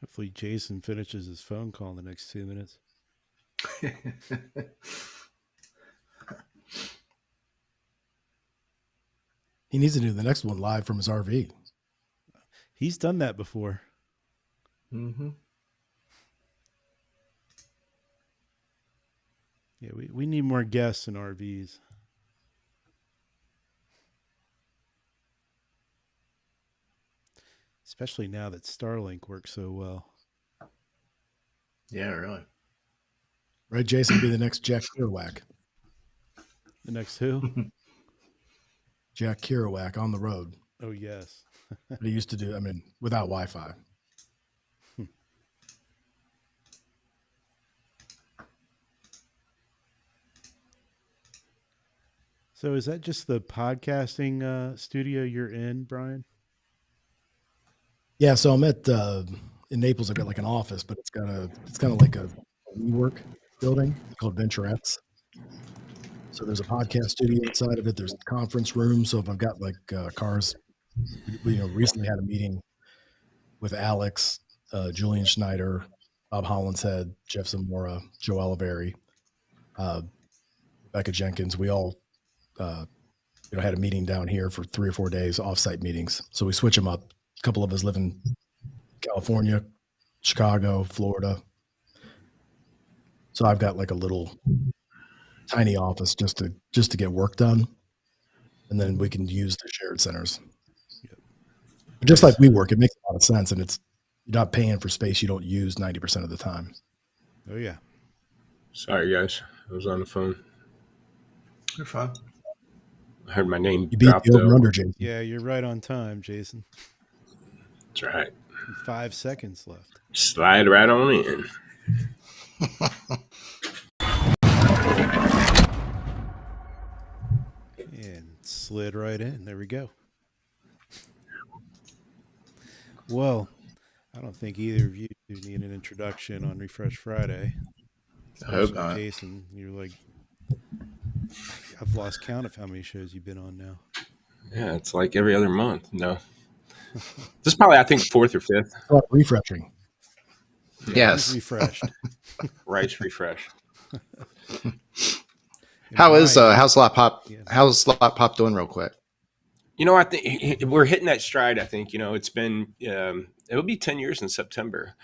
Hopefully Jason finishes his phone call in the next 2 minutes. He needs to do the next one live from his RV. He's done that before. Mm-hmm. Yeah, we need more guests in RVs. Especially now that Starlink works so well. Yeah, really. Right, Jason, be the next Jack Kerouac. The next who? Jack Kerouac on the road. Oh, yes. But he used to do, without Wi-Fi. So is that just the podcasting studio you're in, Brian? Yeah, so I'm at in Naples. I've got like an office, but it's kind of like a WeWork building called Venturettes. So there's a podcast studio inside of it. There's a conference room. So if I've got like cars, we recently had a meeting with Alex, Julian Schneider, Bob Hollinshead, Jeff Zamora, Joe Oliveri, Rebecca Jenkins. We all had a meeting down here for 3 or 4 days, offsite meetings. So we switch them up. A couple of us live in California, Chicago, Florida. So I've got like a little tiny office just to get work done, and then we can use the shared centers. Yep. But just like WeWork, it makes a lot of sense, and you're not paying for space you don't use 90% of the time. Oh yeah. Sorry guys, I was on the phone. You're fine. I heard my name. You beat the over-under, Jason. Yeah, you're right on time, Jason. That's right. 5 seconds left. Slide right on in. And slid right in. There we go. Well, I don't think either of you need an introduction on Refresh Friday. I hope not. Jason, you're like, I've lost count of how many shows you've been on now. Yeah, it's like every other month. No. This is probably, I think, 4th or 5th. Oh, refreshing. Yeah, yes. Refreshed. Rice refresh. How's LotPop? Yeah. How's LotPop doing real quick? I think we're hitting that stride. I think, it's been, it'll be 10 years in September.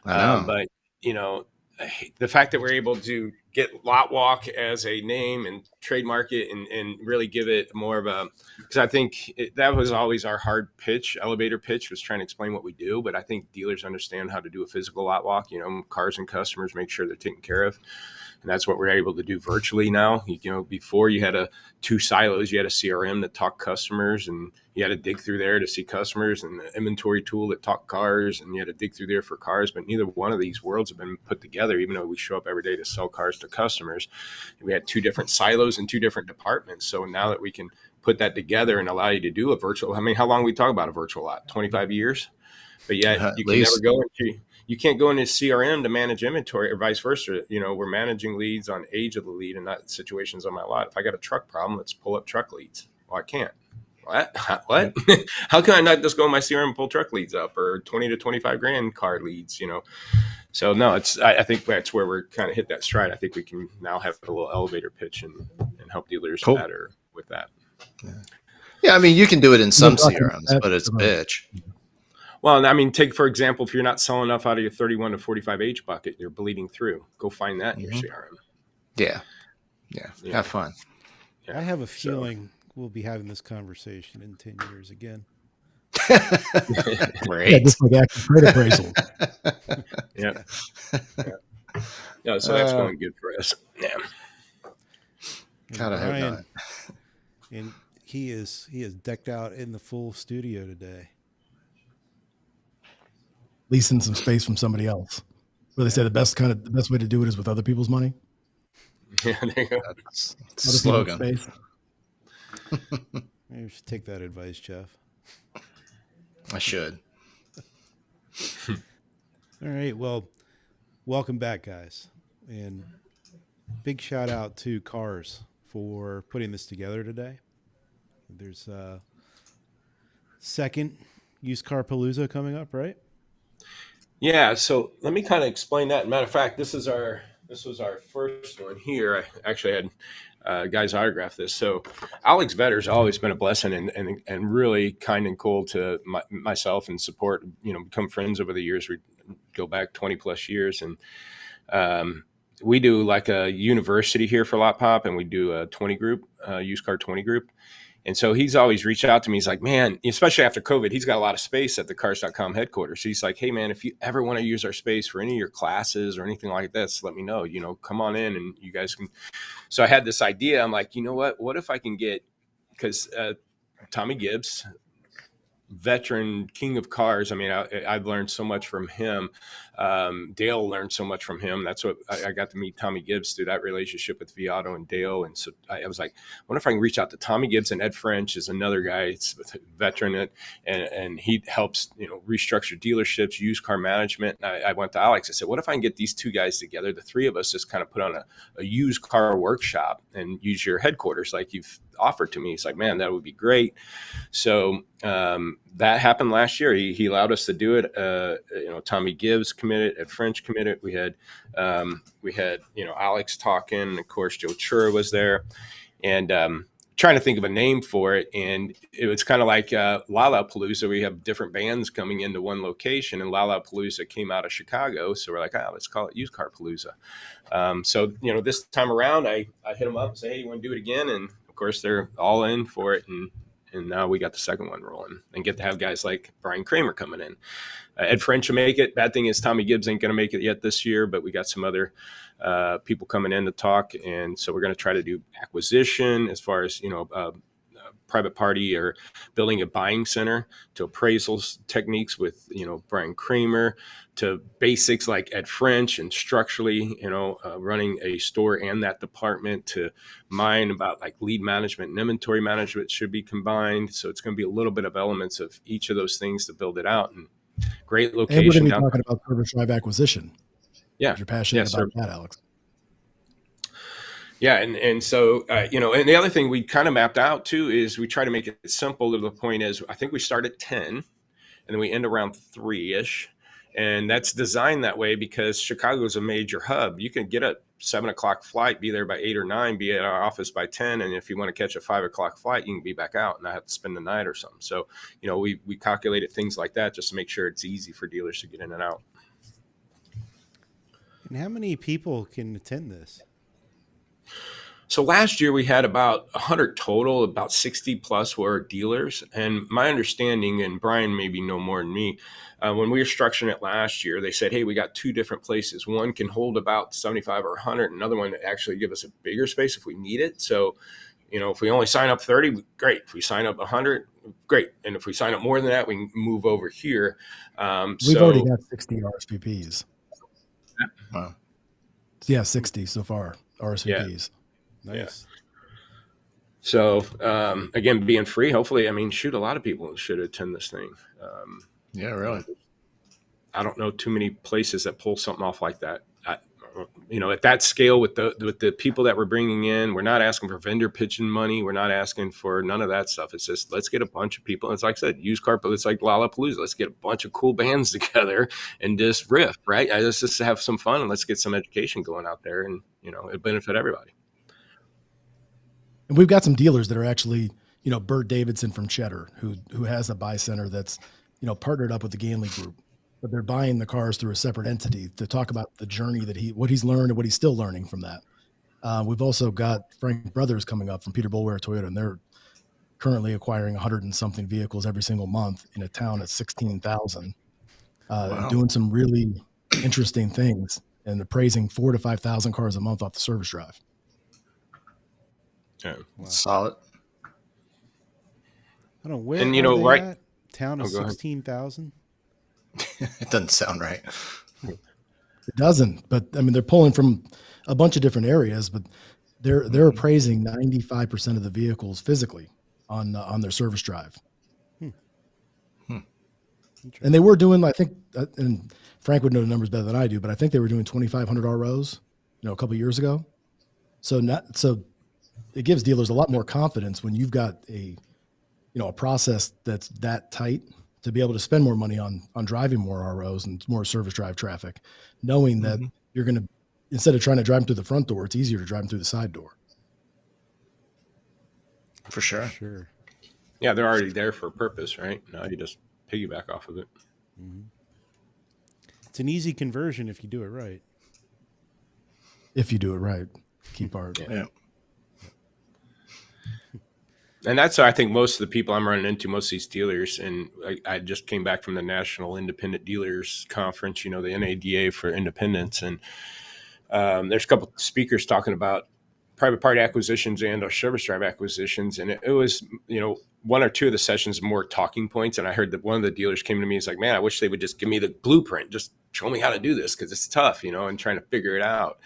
But, the fact that we're able to get LotWalk as a name and trademark it and really give it more of a, because I think that was always our hard pitch, elevator pitch, was trying to explain what we do. But I think dealers understand how to do a physical LotWalk, cars and customers, make sure they're taken care of. And that's what we're able to do virtually now. Before you had 2 silos, you had a CRM that talked customers, and you had to dig through there to see customers, and the inventory tool that talked cars, and you had to dig through there for cars. But neither one of these worlds have been put together, even though we show up every day to sell cars to customers. We had 2 different silos and 2 different departments. So now that we can put that together and allow you to do a virtual, how long we talk about a virtual lot? 25 years? But yet you can never go into, you can't go into CRM to manage inventory or vice versa. We're managing leads on age of the lead and not situations on my lot. If I got a truck problem, let's pull up truck leads. Well, I can't. What? How can I not just go in my CRM and pull truck leads up, or 20 to 25 grand car leads, So no, I think that's where we're kind of hit that stride. I think we can now have a little elevator pitch and help dealers better with that. Yeah. You can do it in some CRMs, but it's a bitch. Well, take, for example, if you're not selling enough out of your 31 to 45 age bucket, you're bleeding through. Go find that in your CRM. Yeah. Have fun. Yeah. I have a feeling we'll be having this conversation in 10 years again. Great. Yeah, just like active credit appraisal. Yeah. No, so that's going good for us. Yeah. God, I hope not. And he is decked out in the full studio today. Leasing some space from somebody else. Where they say the best way to do it is with other people's money. Yeah, there you go. That's a slogan. Maybe you should take that advice, Jeff. I should. All right. Well, welcome back, guys. And big shout out to CARS for putting this together today. There's a second Used Carpalooza coming up, right? Yeah, so let me kind of explain that. Matter of fact, this was our first one here. I actually had guys autograph this. So Alex Vetter's always been a blessing and really kind and cool to myself and support. Become friends over the years. We go back 20 plus years, and we do like a university here for LotPop, and we do a 20 group, used car 20 group. And so he's always reached out to me. He's like, man, especially after COVID, he's got a lot of space at the cars.com headquarters. So he's like, hey, man, if you ever want to use our space for any of your classes or anything like that, just let me know, come on in and you guys can. So I had this idea. I'm like, you know what if I can get, because Tommy Gibbs, veteran king of cars. I mean, I've learned so much from him. Dale learned so much from him. That's what I got to meet Tommy Gibbs through that relationship with Viato and Dale. And so I was like, I wonder if I can reach out to Tommy Gibbs. And Ed French is another guy. It's a veteran, and he helps restructure dealerships, used car management. And I went to Alex. I said, what if I can get these two guys together? The three of us just kind of put on a used car workshop and use your headquarters like you've offered to me. He's like, man, that would be great. So that happened last year. He allowed us to do it. Tommy Gibbs committed, Ed French committed. We had Alex talking, and of course Joe Chura was there, and trying to think of a name for it. And it was kind of like Lollapalooza. We have different bands coming into one location, and Lollapalooza came out of Chicago, so we're like, let's call it Used Carpalooza. So this time around, I hit them up and say, hey, you want to do it again? And of course they're all in for it, and now we got the second one rolling, and get to have guys like Brian Kramer coming in. Ed French will make it. Bad thing is Tommy Gibbs ain't going to make it yet this year, but we got some other people coming in to talk. And so we're going to try to do acquisition as far as, private party or building a buying center, to appraisals techniques with, Brian Kramer, to basics like Ed French, and structurally, running a store and that department, to mine about like lead management and inventory management should be combined. So it's going to be a little bit of elements of each of those things to build it out. And great location. And we're going to be talking about Service Drive acquisition. Yeah. You're passionate about that, Alex. Yeah. And so, and the other thing we kind of mapped out too is we try to make it simple to the point is, I think we start at 10 and then we end around 3-ish. And that's designed that way because Chicago is a major hub. You can get a 7:00 flight, be there by 8 or 9, be at our office by 10. And if you want to catch a 5:00 flight, you can be back out and not have to spend the night or something. So, we calculated things like that just to make sure it's easy for dealers to get in and out. And how many people can attend this? So last year we had about 100 total, about 60 plus were dealers. And my understanding, and Brian maybe know more than me, when we were structuring it last year, they said, hey, we got two different places. One can hold about 75 or 100. Another one that actually give us a bigger space if we need it. So, if we only sign up 30, great. If we sign up 100, great. And if we sign up more than that, we can move over here. We've already got 60 RSVPs. Wow. Yeah, 60 so far, RSVPs. Yeah. Nice. Yeah. So, again, being free, hopefully, a lot of people should attend this thing. Yeah, really. I don't know too many places that pull something off like that. At that scale with the people that we're bringing in, we're not asking for vendor pitching money. We're not asking for none of that stuff. It's just, let's get a bunch of people. It's like I said, used car, but it's like Lollapalooza. Let's get a bunch of cool bands together and just riff, right? Let's just have some fun and let's get some education going out there, and, it benefit everybody. And we've got some dealers that are actually, Bert Davidson from Cheddar, who has a buy center that's, partnered up with the Ganley Group, but they're buying the cars through a separate entity to talk about the journey that what he's learned and what he's still learning from that. We've also got Frank Brothers coming up from Peter Boulware Toyota, and they're currently acquiring 100 and something vehicles every single month in a town at 16,000, Wow. doing some really interesting things and appraising 4,000 to 5,000 cars a month off the service drive. Yeah. Wow. Solid. I don't know where. And, are they right. at? Town of 16,000. It doesn't sound right. It doesn't, but they're pulling from a bunch of different areas, but they're appraising 95% of the vehicles physically on their service drive. And they were doing, I think, and Frank would know the numbers better than I do, but I think they were doing 2,500 ROs, a couple of years ago. So it gives dealers a lot more confidence when you've got a process that's that tight to be able to spend more money on driving more ROs and more service drive traffic, knowing that you're going to, instead of trying to drive them through the front door, it's easier to drive them through the side door. For sure. Sure. Yeah, they're already there for a purpose, right? Now you just piggyback off of it. Mm-hmm. It's an easy conversion if you do it right. If you do it right, key part. Yeah. And that's, I think, most of the people I'm running into, most of these dealers, and I just came back from the National Independent Dealers Conference, the NADA for independents. And there's a couple of speakers talking about private party acquisitions and our service drive acquisitions. And it was, one or two of the sessions more talking points. And I heard that one of the dealers came to me, he's like, man, I wish they would just give me the blueprint, just show me how to do this, because it's tough, and trying to figure it out.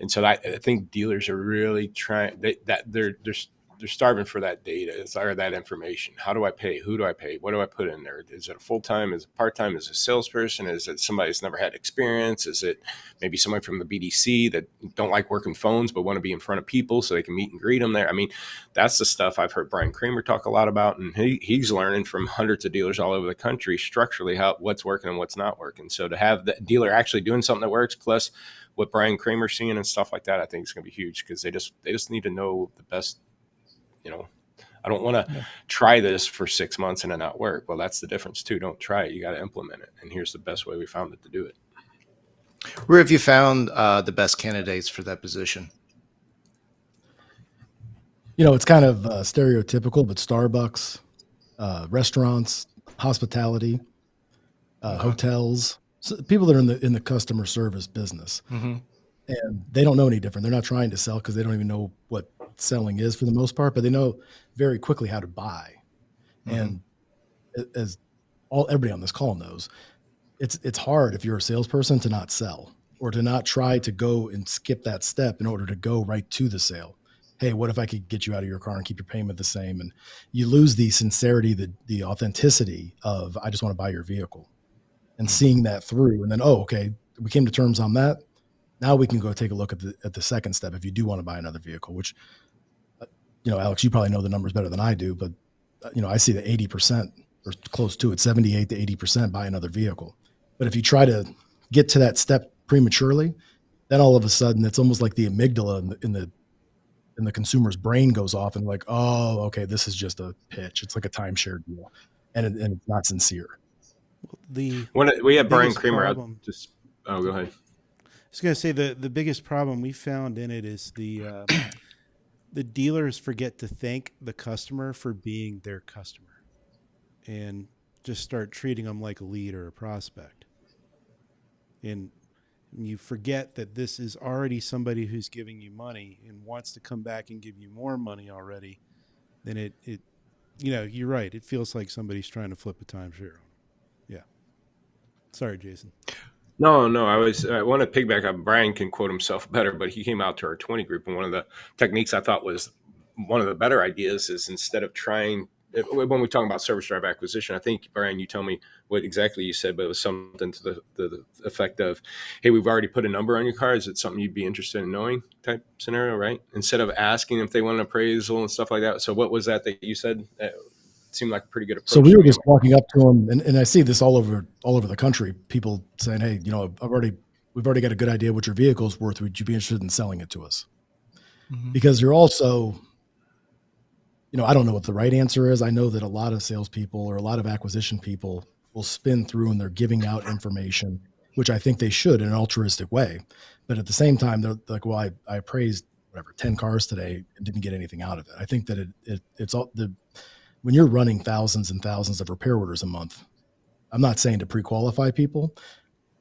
And so I think dealers are really trying, they're starving for that data or that information. How do I pay? Who do I pay? What do I put in there? Is it a full-time? Is it part-time? Is it a salesperson? Is it somebody that's never had experience? Is it maybe somebody from the BDC that don't like working phones but want to be in front of people so they can meet and greet them there? I mean, that's the stuff I've heard Brian Kramer talk a lot about, and he's learning from hundreds of dealers all over the country structurally what's working and what's not working. So to have the dealer actually doing something that works, plus what Brian Kramer's seeing and stuff like that, I think is going to be huge, because they just need to know the best. I don't want to try this for 6 months and it not work. Well, that's the difference too. Don't try it. You got to implement it. And here's the best way we found it to do it. Where have you found the best candidates for that position? It's kind of stereotypical, but Starbucks, restaurants, hospitality, hotels, so people that are in the customer service business. Mm-hmm. And they don't know any different. They're not trying to sell because they don't even know what selling is for the most part, but they know very quickly how to buy. Mm-hmm. And as everybody on this call knows, it's hard if you're a salesperson to not sell or to not try to go and skip that step in order to go right to the sale. Hey, what if I could get you out of your car and keep your payment the same? And you lose the sincerity, the authenticity of, I just want to buy your vehicle, and seeing that through. And then, okay, we came to terms on that. Now we can go take a look at the second step if you do want to buy another vehicle, which, Alex, you probably know the numbers better than I do, but, I see that 80% or close to it, 78 to 80% buy another vehicle. But if you try to get to that step prematurely, then all of a sudden it's almost like the amygdala in the consumer's brain goes off and like, oh, okay, this is just a pitch. It's like a timeshare deal, and it's not sincere. We had Brian Kramer out. Go ahead. I was going to say the biggest problem we found in it is the dealers forget to thank the customer for being their customer, and just start treating them like a lead or a prospect. And you forget that this is already somebody who's giving you money and wants to come back and give you more money already. Then it you're right. It feels like somebody's trying to flip a timeshare. Yeah. Sorry, Jason. No, I want to piggyback on. Brian can quote himself better, but he came out to our 20 group, and one of the techniques I thought was one of the better ideas is, instead of trying, when we talk about service drive acquisition, I think, Brian, you tell me what exactly you said, but it was something to the effect of, hey, we've already put a number on your car. Is it something you'd be interested in knowing, type scenario, right? Instead of asking if they want an appraisal and stuff like that. So what was that you said? Seemed like a pretty good approach. So we were just walking up to them, and I see this all over the country. People saying, "Hey, we've already got a good idea what your vehicle is worth. Would you be interested in selling it to us?" Mm-hmm. Because you're also, I don't know what the right answer is. I know that a lot of salespeople or a lot of acquisition people will spin through and they're giving out information, which I think they should in an altruistic way. But at the same time, they're like, "Well, I appraised 10 cars today and didn't get anything out of it." I think that it's all when you're running thousands and thousands of repair orders a month, I'm not saying to pre-qualify people,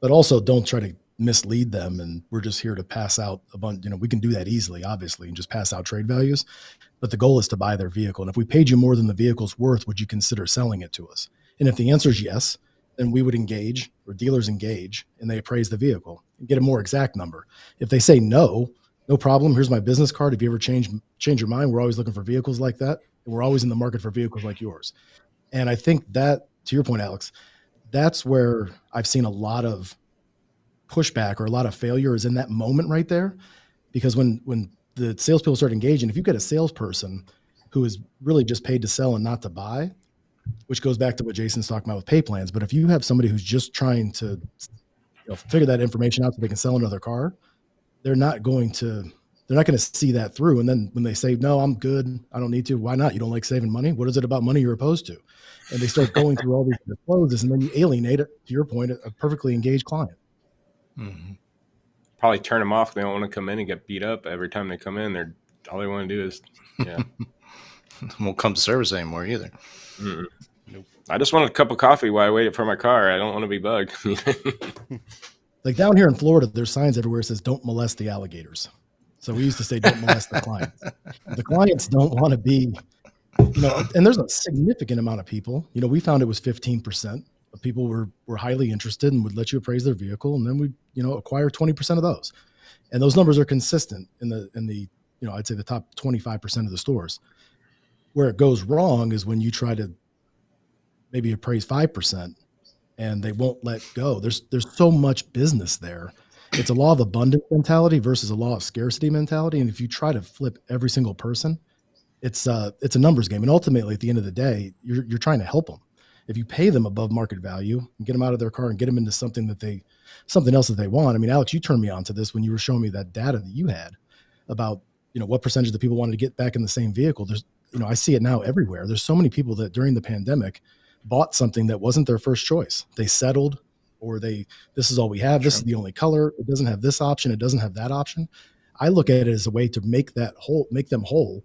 but also don't try to mislead them. And we're just here to pass out a bunch, we can do that easily, obviously, and just pass out trade values. But the goal is to buy their vehicle. And if we paid you more than the vehicle's worth, would you consider selling it to us? And if the answer is yes, then we would engage, or dealers engage, and they appraise the vehicle and get a more exact number. If they say no problem. Here's my business card. If you ever change your mind, we're always looking for vehicles like that. And we're always in the market for vehicles like yours. And I think that, to your point, Alex, that's where I've seen a lot of pushback or a lot of failure is in that moment right there. Because when the salespeople start engaging, if you've got a salesperson who is really just paid to sell and not to buy, which goes back to what Jason's talking about with pay plans. But if you have somebody who's just trying to figure that information out so they can sell another car, they're not going to see that through. And then when they say, no, I'm good, I don't need to. Why not? You don't like saving money? What is it about money you're opposed to? And they start going through all these clauses, and then you alienate it, to your point, a perfectly engaged client. Mm-hmm. Probably turn them off. They don't want to come in and get beat up every time they come in. All they want to do is, won't come to service anymore either. Mm-mm. Nope. I just want a cup of coffee while I wait for my car. I don't want to be bugged. Like down here in Florida, there's signs everywhere that says, don't molest the alligators. So we used to say, don't molest the clients. The clients don't want to be, and there's a significant amount of people, we found it was 15% of people were highly interested and would let you appraise their vehicle. And then we, acquire 20% of those. And those numbers are consistent in the I'd say the top 25% of the stores. Where it goes wrong is when you try to maybe appraise 5% and they won't let go. There's so much business there. It's a law of abundance mentality versus a law of scarcity mentality. And if you try to flip every single person, it's a numbers game. And ultimately, at the end of the day, you're trying to help them. If you pay them above market value and get them out of their car and get them into something else that they want. I mean, Alex, you turned me on to this when you were showing me that data that you had about, what percentage of the people wanted to get back in the same vehicle. There's, I see it now everywhere. There's so many people that during the pandemic bought something that wasn't their first choice. They settled, or this is all we have. This is the only color. It doesn't have this option. It doesn't have that option. I look at it as a way to make them whole.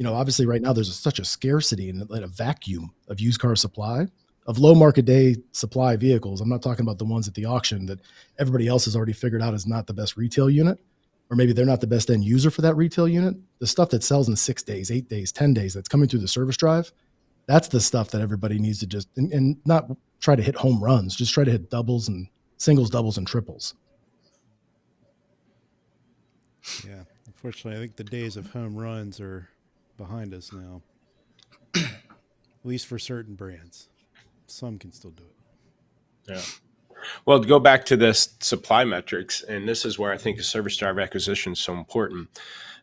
Obviously right now there's such a scarcity and a vacuum of used car supply, of low market day supply vehicles. I'm not talking about the ones at the auction that everybody else has already figured out is not the best retail unit, or maybe they're not the best end user for that retail unit. The stuff that sells in 6 days, 8 days, 10 days, that's coming through the service drive. That's the stuff that everybody needs to just, and not try to hit home runs, just try to hit doubles and singles, doubles, and triples. Yeah. Unfortunately, I think the days of home runs are behind us now, at least for certain brands. Some can still do it. Yeah. Well, to go back to this supply metrics, and this is where I think the service drive acquisition is so important.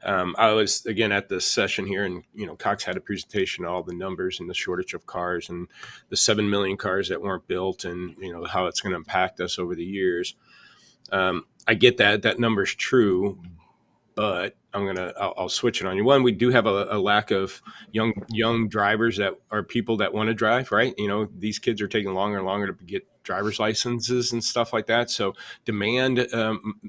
I was, again, at this session here, and, Cox had a presentation of all the numbers and the shortage of cars and the 7 million cars that weren't built, and, how it's going to impact us over the years. I get that number's true, but I'll switch it on you. One, we do have a lack of young drivers that are people that want to drive, right? These kids are taking longer and longer to get driver's licenses and stuff like that. So demand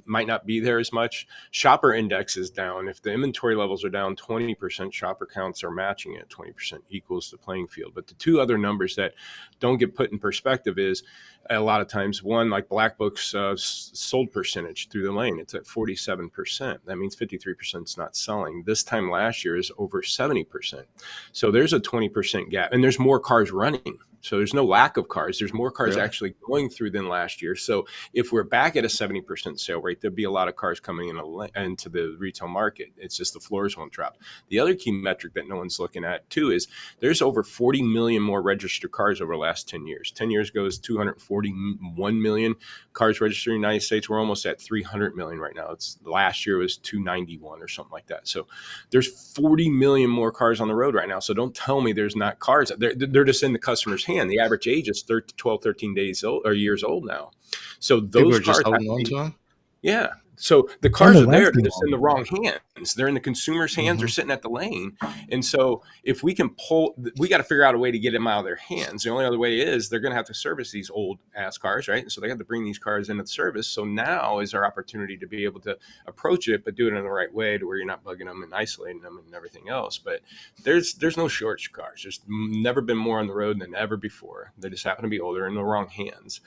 might not be there as much. Shopper index is down. If the inventory levels are down 20%, shopper counts are matching it. 20% equals the playing field. But the two other numbers that don't get put in perspective is a lot of times, one, like Black Book's sold percentage through the lane, it's at 47%. That means 53% is not selling. This time last year is over 70%. So there's a 20% gap, and there's more cars running. So there's no lack of cars. There's more cars actually going through than last year. So if we're back at a 70% sale rate, there'd be a lot of cars coming into the retail market. It's just the floors won't drop. The other key metric that no one's looking at too is there's over 40 million more registered cars over the last 10 years. 10 years ago is 241 million cars registered in the United States. We're almost at 300 million right now. Last year was 291 or something like that. So there's 40 million more cars on the road right now. So don't tell me there's not cars. They're just in the customer's hand. The average age is 12, 13 days old or years old now. So those People are cars just holding on to them. Yeah. So the cars are there, they're just in the wrong hands. They're in the consumer's hands. They're sitting at the lane. And so if we can we got to figure out a way to get them out of their hands. The only other way is they're going to have to service these old ass cars, right? And so they have to bring these cars into the service. So now is our opportunity to be able to approach it, but do it in the right way to where you're not bugging them and isolating them and everything else. But there's no shortage of cars. There's never been more on the road than ever before. They just happen to be older in the wrong hands.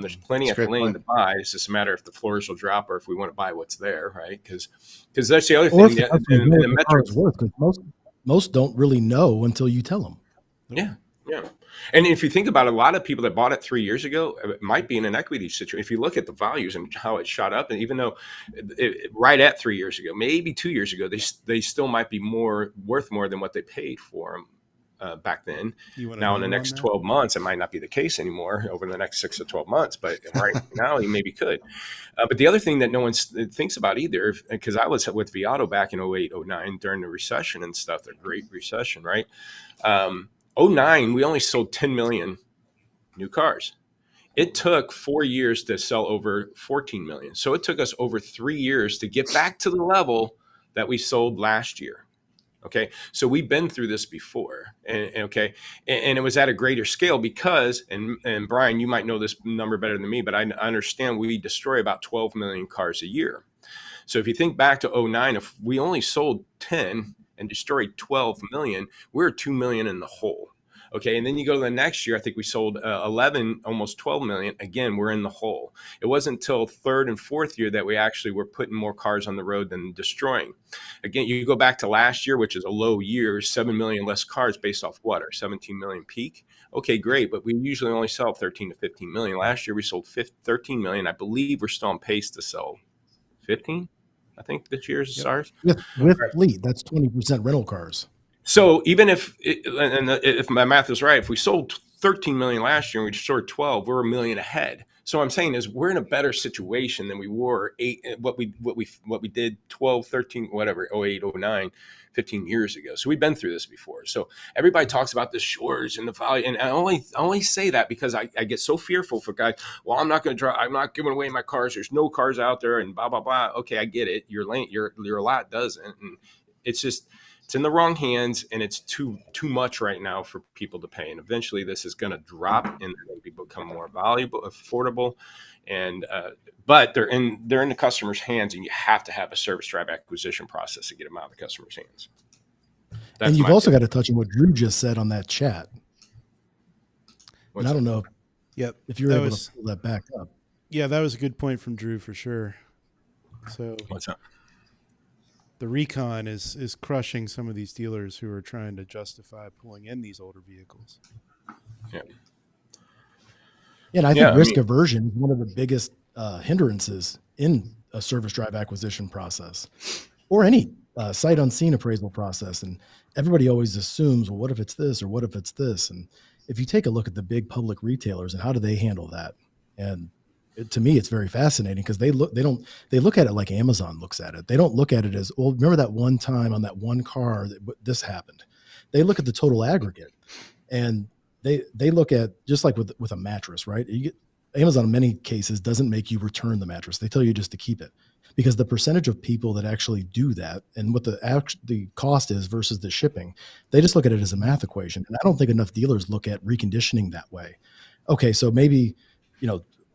There's plenty at the lane to buy. It's just a matter if the floors will drop or if we want to buy what's there, right? Because that's the other thing. The metrics worth, because most don't really know until you tell them. Yeah. And if you think about it, a lot of people that bought it 3 years ago, it might be in an equity situation. If you look at the values and how it shot up, and even though right at 3 years ago, maybe 2 years ago, they still might be worth more than what they paid for them. Back then. Now in the next 12 months, it might not be the case anymore over the next 6 to 12 months, but right now you maybe could. But the other thing that no one thinks about either, because I was with Viato back in 08, 09 during the recession and stuff, the great recession, right? '09, we only sold 10 million new cars. It took 4 years to sell over 14 million. So it took us over 3 years to get back to the level that we sold last year. Okay. So we've been through this before. Okay. And it was at a greater scale because, and Brian, you might know this number better than me, but I understand we destroy about 12 million cars a year. So if you think back to '09, if we only sold 10 and destroyed 12 million, we're 2 million in the hole. Okay. And then you go to the next year, I think we sold 11, almost 12 million. Again, we're in the hole. It wasn't until third and fourth year that we actually were putting more cars on the road than destroying. Again, you go back to last year, which is a low year, 7 million less cars based off what? Our 17 million peak. Okay, great. But we usually only sell 13 to 15 million. Last year, we sold 13 million. I believe we're still on pace to sell 15. I think this year's SARS. With fleet, that's 20% rental cars. So even if my math is right, if we sold 13 million last year and we sold 12, we're a million ahead. So what I'm saying is we're in a better situation than we were what we did 12, 13, whatever, 08, 09, 15 years ago. So we've been through this before. So everybody talks about the shortage and the value. And I only say that because I get so fearful for guys. Well, I'm not going to drive. I'm not giving away my cars. There's no cars out there and blah, blah, blah. Okay, I get it. Your lot doesn't. And it's just, it's in the wrong hands, and it's too much right now for people to pay. And eventually, this is going to drop, and they're going to become more valuable, affordable, and but they're in the customer's hands, and you have to have a service drive acquisition process to get them out of the customer's hands. And you've also got to touch on what Drew just said on that chat. And I don't know. Yep. If you're able to pull that back up. Yeah, that was a good point from Drew for sure. So what's up? The recon is crushing some of these dealers who are trying to justify pulling in these older vehicles. Yeah. Yeah, and I think risk aversion is one of the biggest hindrances in a service drive acquisition process or any sight unseen appraisal process. And everybody always assumes, well, what if it's this or what if it's this? And if you take a look at the big public retailers and how do they handle that? And to me, it's very fascinating because they look at it like Amazon looks at it. They don't look at it as, well, remember that one time on that one car that this happened. They look at the total aggregate, and they look at, just like with a mattress, right? Amazon in many cases doesn't make you return the mattress. They tell you just to keep it because the percentage of people that actually do that and what the cost is versus the shipping, they just look at it as a math equation. And I don't think enough dealers look at reconditioning that way. Okay, so maybe,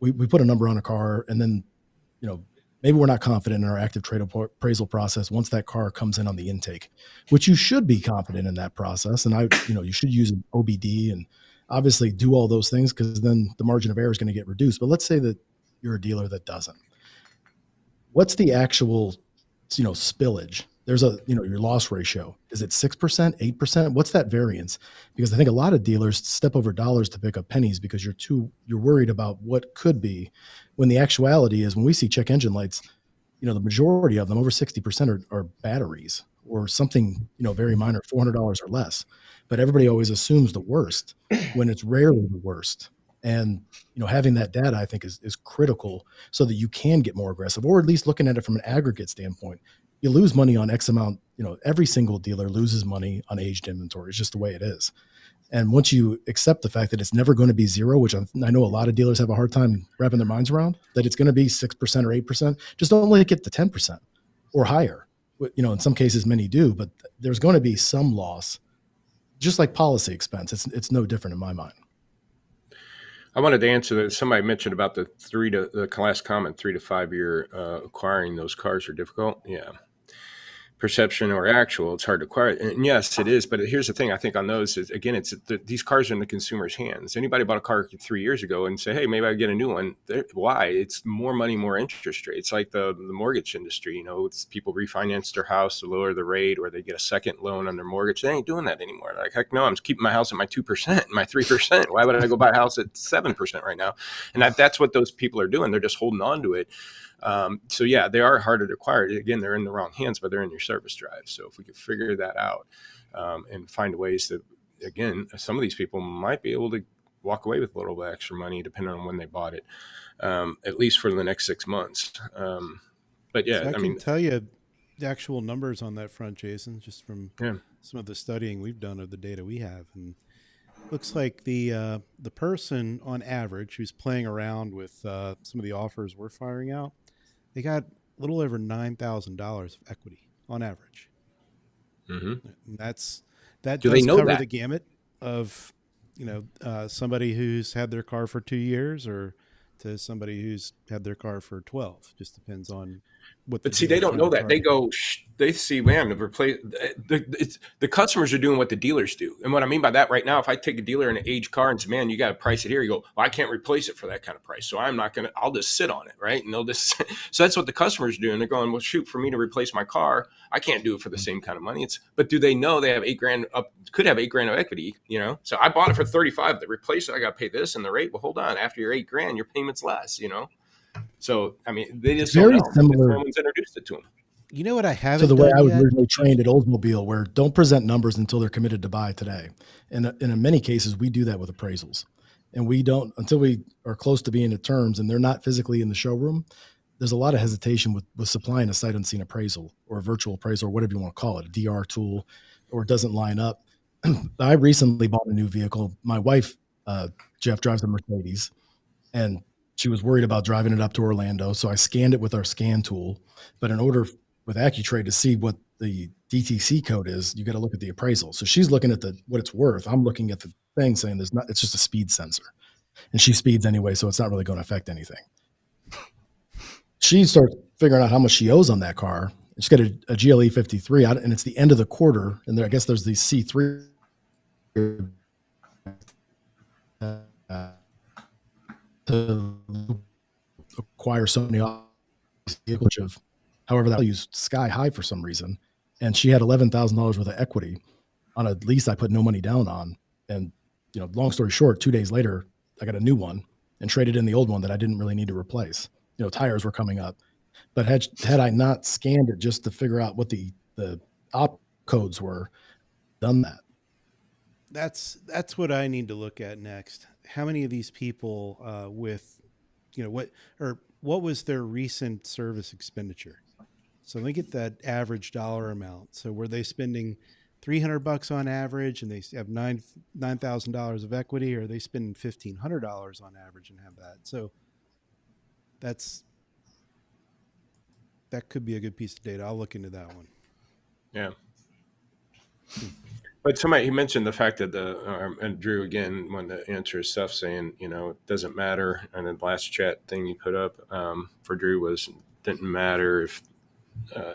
we put a number on a car and then, maybe we're not confident in our active trade appraisal process once that car comes in on the intake, which you should be confident in that process. And you should use an OBD and obviously do all those things because then the margin of error is going to get reduced. But let's say that you're a dealer that doesn't. What's the actual, spillage? There's your loss ratio. Is it 6%, 8%? What's that variance? Because I think a lot of dealers step over dollars to pick up pennies because you're worried about what could be, when the actuality is when we see check engine lights, the majority of them, over 60% are batteries or something, very minor, $400 or less. But everybody always assumes the worst when it's rarely the worst. And, having that data, I think is critical so that you can get more aggressive, or at least looking at it from an aggregate standpoint. You lose money on X amount, every single dealer loses money on aged inventory. It's just the way it is. And once you accept the fact that it's never going to be zero, which I know a lot of dealers have a hard time wrapping their minds around, that it's going to be 6% or 8%, just don't let it get to 10% or higher. In some cases, many do, but there's going to be some loss, just like policy expense. It's no different in my mind. I wanted to answer that. Somebody mentioned about the last comment, 3 to 5 year acquiring those cars are difficult. Yeah. Perception or actual, it's hard to acquire. And yes, it is. But here's the thing. I think on those is, again, these cars are in the consumer's hands. Anybody bought a car 3 years ago and say, hey, maybe I get a new one. Why? It's more money, more interest rate. It's like the mortgage industry. It's people refinance their house to lower the rate, or they get a second loan on their mortgage. They ain't doing that anymore. Like, heck no, I'm just keeping my house at my 2%, my 3%. Why would I go buy a house at 7% right now? And that's what those people are doing. They're just holding on to it. So yeah, they are harder to acquire. Again, they're in the wrong hands, but they're in your service drive. So if we could figure that out and find ways that, again, some of these people might be able to walk away with a little bit extra money, depending on when they bought it, at least for the next 6 months. But yeah, so I can tell you the actual numbers on that front, Jason, just from some of the studying we've done of the data we have. And looks like the person on average who's playing around with some of the offers we're firing out, they got a little over $9,000 of equity on average. Hmm. And that Do they does know cover that? the gamut of somebody who's had their car for 2 years or to somebody who's had their car for 12. Just depends on what the But see, they dealer's don't trying know to that. They target. go, they see, man, the replace the customers are doing what the dealers do. And what I mean by that right now, if I take a dealer in an aged car and say, man, you got to price it here, you go, well, I can't replace it for that kind of price. So I'm not going to, I'll just sit on it. Right. And they'll just, so that's what the customers do. And they're going, well, shoot, for me to replace my car, I can't do it for the same kind of money. But do they know they have 8 grand up, could have 8 grand of equity, So I bought it for 35 to replace it. I got to pay this and the rate. Well, hold on. After your 8 grand, your payment's less. So, I mean, they It's just don't very know. similar No one's introduced it to them. You know what I to the haven't way done I was yet? originally trained at Oldsmobile, where don't present numbers until they're committed to buy today. And in many cases, we do that with appraisals. And we don't, until we are close to being at terms and they're not physically in the showroom, there's a lot of hesitation with supplying a sight unseen appraisal or a virtual appraisal or whatever you want to call it, a DR tool, or it doesn't line up. I recently bought a new vehicle. My wife, Jeff, drives a Mercedes, and she was worried about driving it up to Orlando. So I scanned it with our scan tool. But in order with AccuTrade to see what the DTC code is, you got to look at the appraisal. So she's looking at what it's worth. I'm looking at the thing saying it's just a speed sensor. And she speeds anyway, so it's not really going to affect anything. She starts figuring out how much she owes on that car. She's got a GLE 53, and it's the end of the quarter. And I guess there's these C3 to acquire so many vehicles of however that value's sky high for some reason. And she had $11,000 worth of equity on a lease I put no money down on. And, long story short, 2 days later, I got a new one and traded in the old one that I didn't really need to replace. Tires were coming up. But had I not scanned it just to figure out what the op codes were, done that. That's what I need to look at next. How many of these people with, what was their recent service expenditure? So let me get that average dollar amount. So were they spending $300 on average and they have $9,000 of equity, or are they spending $1,500 on average and have that? So that could be a good piece of data. I'll look into that one. Yeah. But he mentioned the fact that and Drew again wanted to answer his stuff saying, it doesn't matter. And the last chat thing you put up for Drew was, didn't matter if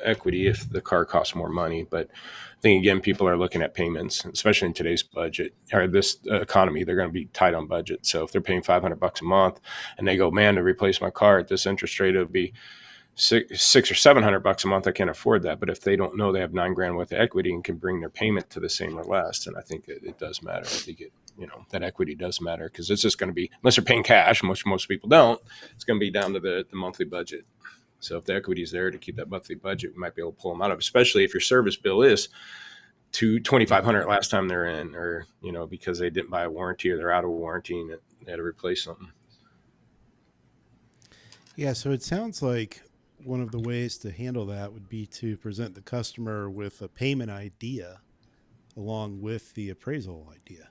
equity, if the car costs more money. But I think, again, people are looking at payments, especially in today's budget or this economy. They're going to be tight on budget. So if they're paying $500 a month and they go, man, to replace my car at this interest rate, it'll be $600 or $700 a month. I can't afford that. But if they don't know they have $9 grand worth of equity and can bring their payment to the same or less, then I think it does matter. I think that equity does matter, because it's just going to be, unless they're paying cash, most people don't, it's going to be down to the monthly budget. So if the equity is there to keep that monthly budget, we might be able to pull them out of, especially if your service bill is $2,500 last time they're in, or, because they didn't buy a warranty or they're out of warranty and they had to replace something. Yeah. So it sounds like one of the ways to handle that would be to present the customer with a payment idea along with the appraisal idea.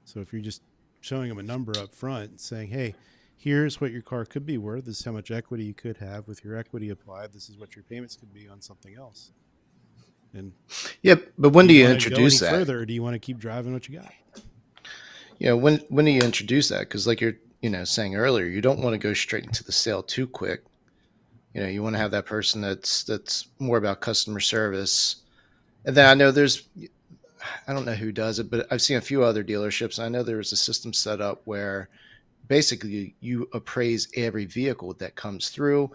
So if you're just showing them a number up front and saying, hey, here's what your car could be worth, this is how much equity you could have with your equity applied, this is what your payments could be on something else. And but when do you wanna introduce go any that? further, or do you want to keep driving what you got? When do you introduce that? Because like you're saying earlier, you don't want to go straight into the sale too quick. You want to have that person that's more about customer service. And then I know I don't know who does it, but I've seen a few other dealerships. I know there's a system set up where basically you appraise every vehicle that comes through.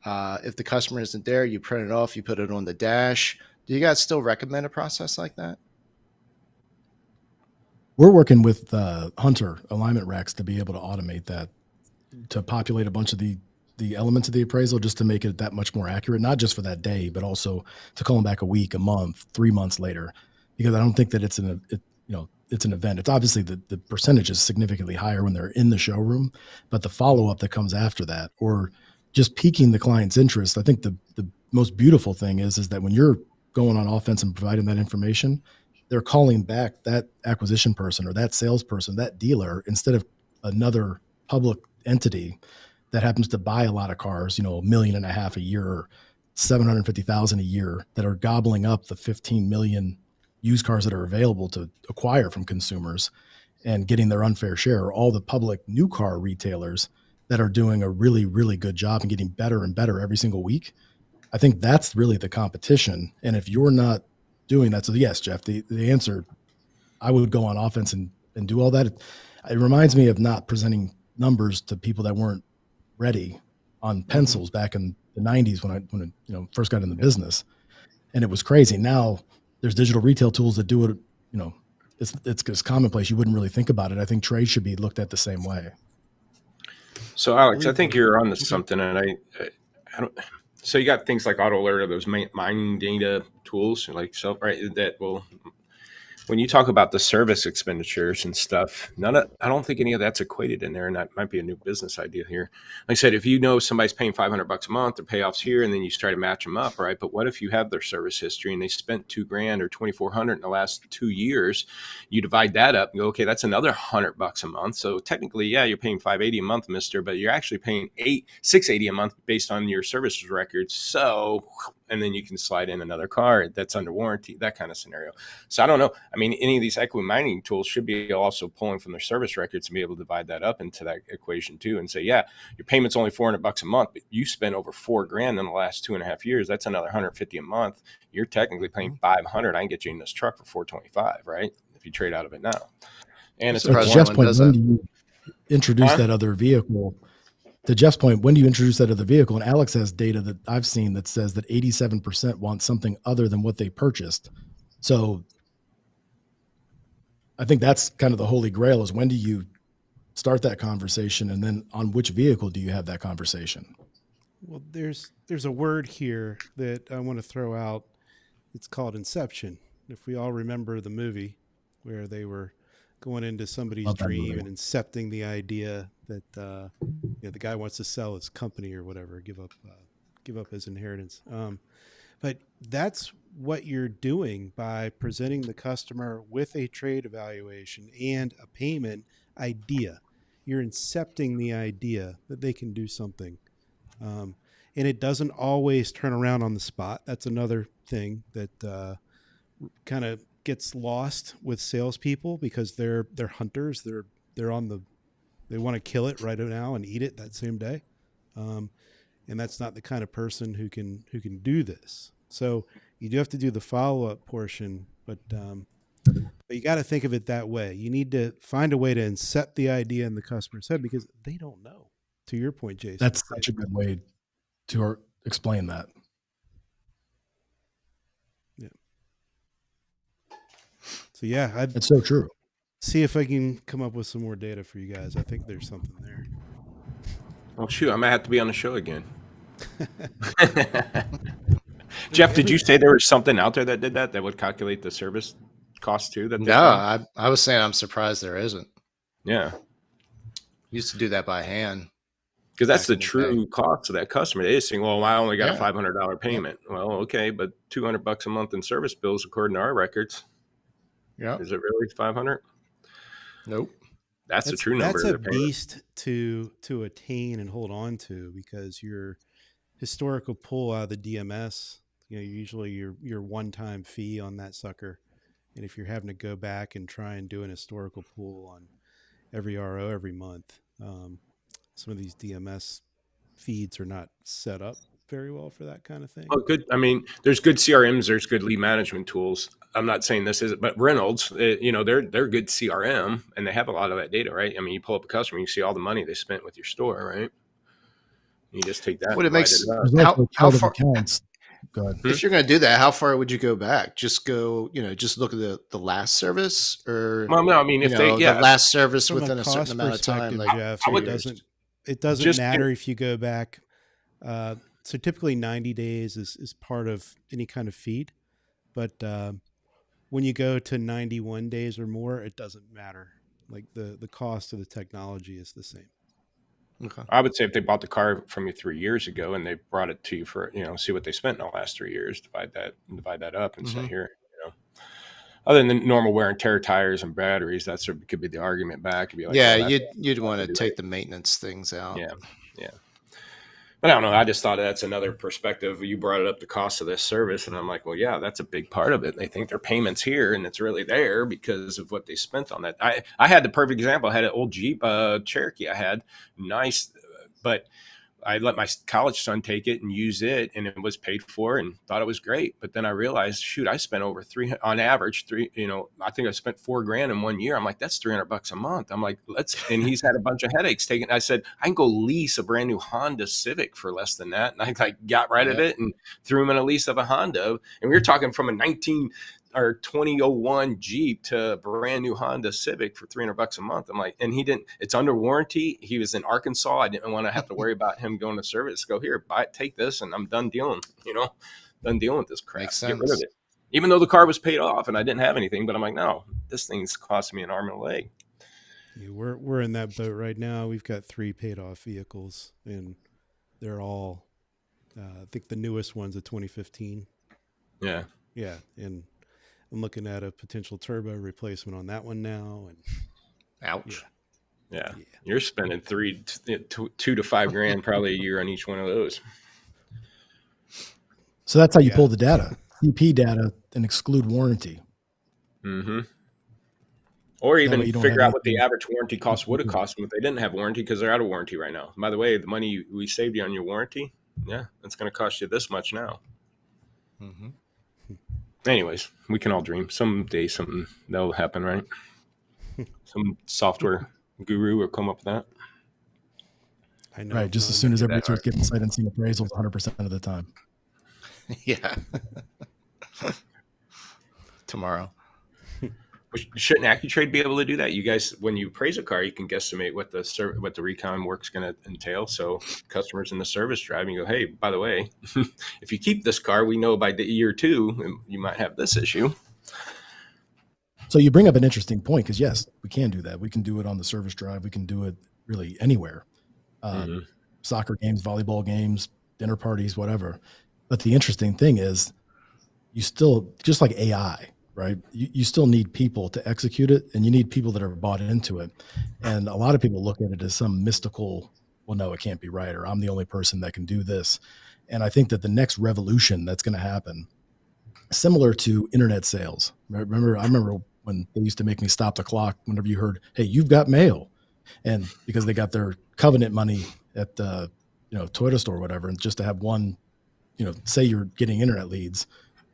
If the customer isn't there, you print it off, you put it on the dash. Do you guys still recommend a process like that? We're working with Hunter alignment racks to be able to automate that, to populate a bunch of the elements of the appraisal, just to make it that much more accurate, not just for that day, but also to call them back a week, a month, 3 months later, because I don't think that it's an event. It's obviously the percentage is significantly higher when they're in the showroom, but the follow-up that comes after that, or just piquing the client's interest. I think the most beautiful thing is that when you're going on offense and providing that information, they're calling back that acquisition person or that salesperson, that dealer, instead of another public entity that happens to buy a lot of cars, $1.5 million a year, or 750,000 a year, that are gobbling up the 15 million used cars that are available to acquire from consumers and getting their unfair share, or all the public new car retailers that are doing a really, really good job and getting better and better every single week. I think that's really the competition. And if you're not doing that, so yes, Jeff, the answer, I would go on offense and do all that. It reminds me of not presenting numbers to people that weren't ready on pencils back in the 90s when I first got in the business, and it was crazy. Now there's digital retail tools that do it. It's just commonplace. You wouldn't really think about it. I think trade should be looked at the same way. So Alex, I think you're onto something, and I don't. So you got things like Auto Alert, or those mining data tools, like that will. When you talk about the service expenditures and stuff, I don't think any of that's equated in there, and that might be a new business idea here. Like I said, if you know somebody's paying $500 a month, their payoffs here, and then you try to match them up, right? But what if you have their service history and they spent $2,000 or $2,400 in the last 2 years? You divide that up and go, okay, that's another $100 a month. So technically, yeah, you're paying $580 a month, Mister, but you're actually paying $680 a month based on your service records. So. And then you can slide in another car that's under warranty, that kind of scenario. So I don't know. I mean, any of these equity mining tools should be also pulling from their service records and be able to divide that up into that equation too, and say, yeah, your payment's only $400 a month, but you spent over $4,000 in the last 2.5 years. That's another $150 a month. You're technically paying $500. I can get you in this truck for $425, right? If you trade out of it now. And it's to Jeff's point, when do you introduce that other vehicle? To Jeff's point, when do you introduce that other vehicle? And Alex has data that I've seen that says that 87% want something other than what they purchased. So I think that's kind of the holy grail, is when do you start that conversation, and then on which vehicle do you have that conversation? Well, there's a word here that I want to throw out. It's called inception. If we all remember the movie where they were going into somebody's dream and incepting the idea that the guy wants to sell his company or whatever, give up his inheritance. But that's what you're doing by presenting the customer with a trade evaluation and a payment idea. You're incepting the idea that they can do something. And it doesn't always turn around on the spot. That's another thing that kind of gets lost with salespeople, because they're hunters. They want to kill it right now and eat it that same day. And that's not the kind of person who can do this. So you do have to do the follow-up portion, but you got to think of it that way. You need to find a way to incept the idea in the customer's head, because they don't know. To your point, Jason. That's such a good way to explain that. Yeah. So yeah, it's so true. See if I can come up with some more data for you guys. I think there's something there. Well, shoot, I might have to be on the show again. Jeff, did you say there was something out there that did that would calculate the service cost too? No, I was saying I'm surprised there isn't. Yeah. Used to do that by hand. Because that's the true cost of that customer. They just saying, well, I only got a $500 payment. Yeah. Well, okay, but $200 a month in service bills, according to our records. Yeah. Is it really 500? Nope. That's the true number. That's a beast to attain and hold on to, because your historical pull out of the DMS, usually your one-time fee on that sucker. And if you're having to go back and try and do an historical pull on every RO every month, some of these DMS feeds are not set up very well for that kind of thing. Oh, good. I mean, there's good CRMs, there's good lead management tools. I'm not saying this isn't, but Reynolds, they're good CRM, and they have a lot of that data, right? I mean, you pull up a customer, you see all the money they spent with your store, right? You just take that. What it makes how far accounts. Go ahead. If you're going to do that, how far would you go back? Just go, just look at the last service, or well, no, I mean, if the last service from within a certain amount of time, like Jeff, it doesn't matter if you go back. So typically 90 days is part of any kind of feed, but when you go to 91 days or more, it doesn't matter. Like the cost of the technology is the same. Okay. I would say if they bought the car from you 3 years ago and they brought it to you for, see what they spent in the last 3 years, divide that up and say here, Other than normal wear and tear tires and batteries, that sort of could be the argument back. Could be like, Yeah, well, you'd want to do take that. the maintenance things out. Yeah, yeah. But I don't know. I just thought that's another perspective. You brought it up, the cost of this service, and I'm like, well, yeah, that's a big part of it. They think their payment's here, and it's really there because of what they spent on that. I had the perfect example. I had an old Jeep Cherokee. I had nice, but I let my college son take it and use it, and it was paid for and thought it was great. But then I realized, shoot, I spent over on average I think I spent $4,000 in 1 year. I'm like, that's $300 a month. I'm like, and he's had a bunch of headaches taken. I said, I can go lease a brand new Honda Civic for less than that. And I got rid of it and threw him in a lease of a Honda. And we were talking from a 2001 Jeep to a brand new Honda Civic for $300 a month. I'm like, and it's under warranty. He was in Arkansas. I didn't want to have to worry about him going to service. Go here, take this, and I'm done dealing with this crap. Makes Get rid of sense. it. Even though the car was paid off and I didn't have anything, but I'm like, no, this thing's costing me an arm and a leg. Yeah, we're in that boat right now. We've got 3 paid off vehicles, and they're all, I think the newest one's a 2015. Yeah. Yeah, and I'm looking at a potential turbo replacement on that one now, and Ouch. Yeah. You're spending $2 to $5,000 probably a year on each one of those. So that's how you pull the data, CP data, and exclude warranty. Mm-hmm. Or even figure out what the average warranty cost would have cost them if they didn't have warranty, because they're out of warranty right now. By the way, the money we saved you on your warranty, it's going to cost you this much now. Mm-hmm. Anyways, we can all dream. Someday something that'll happen, right? Some software guru will come up with that. I know. Right. Just as soon as everybody starts getting sight unseen appraisals 100% of the time. Yeah. Tomorrow. Shouldn't AccuTrade be able to do that? You guys, when you appraise a car, you can guesstimate what the recon work's going to entail. So customers in the service drive, you go, hey, by the way, if you keep this car, we know by the year 2, you might have this issue. So you bring up an interesting point, because yes, we can do that. We can do it on the service drive. We can do it really anywhere. Soccer games, volleyball games, dinner parties, whatever. But the interesting thing is you still, just like AI, right? You still need people to execute it, and you need people that are bought into it. And a lot of people look at it as some mystical, well, no, it can't be right, or I'm the only person that can do this. And I think that the next revolution that's going to happen, similar to internet sales. I remember when they used to make me stop the clock whenever you heard, hey, you've got mail. And because they got their covenant money at the, Toyota store or whatever, and just to have one, say you're getting internet leads,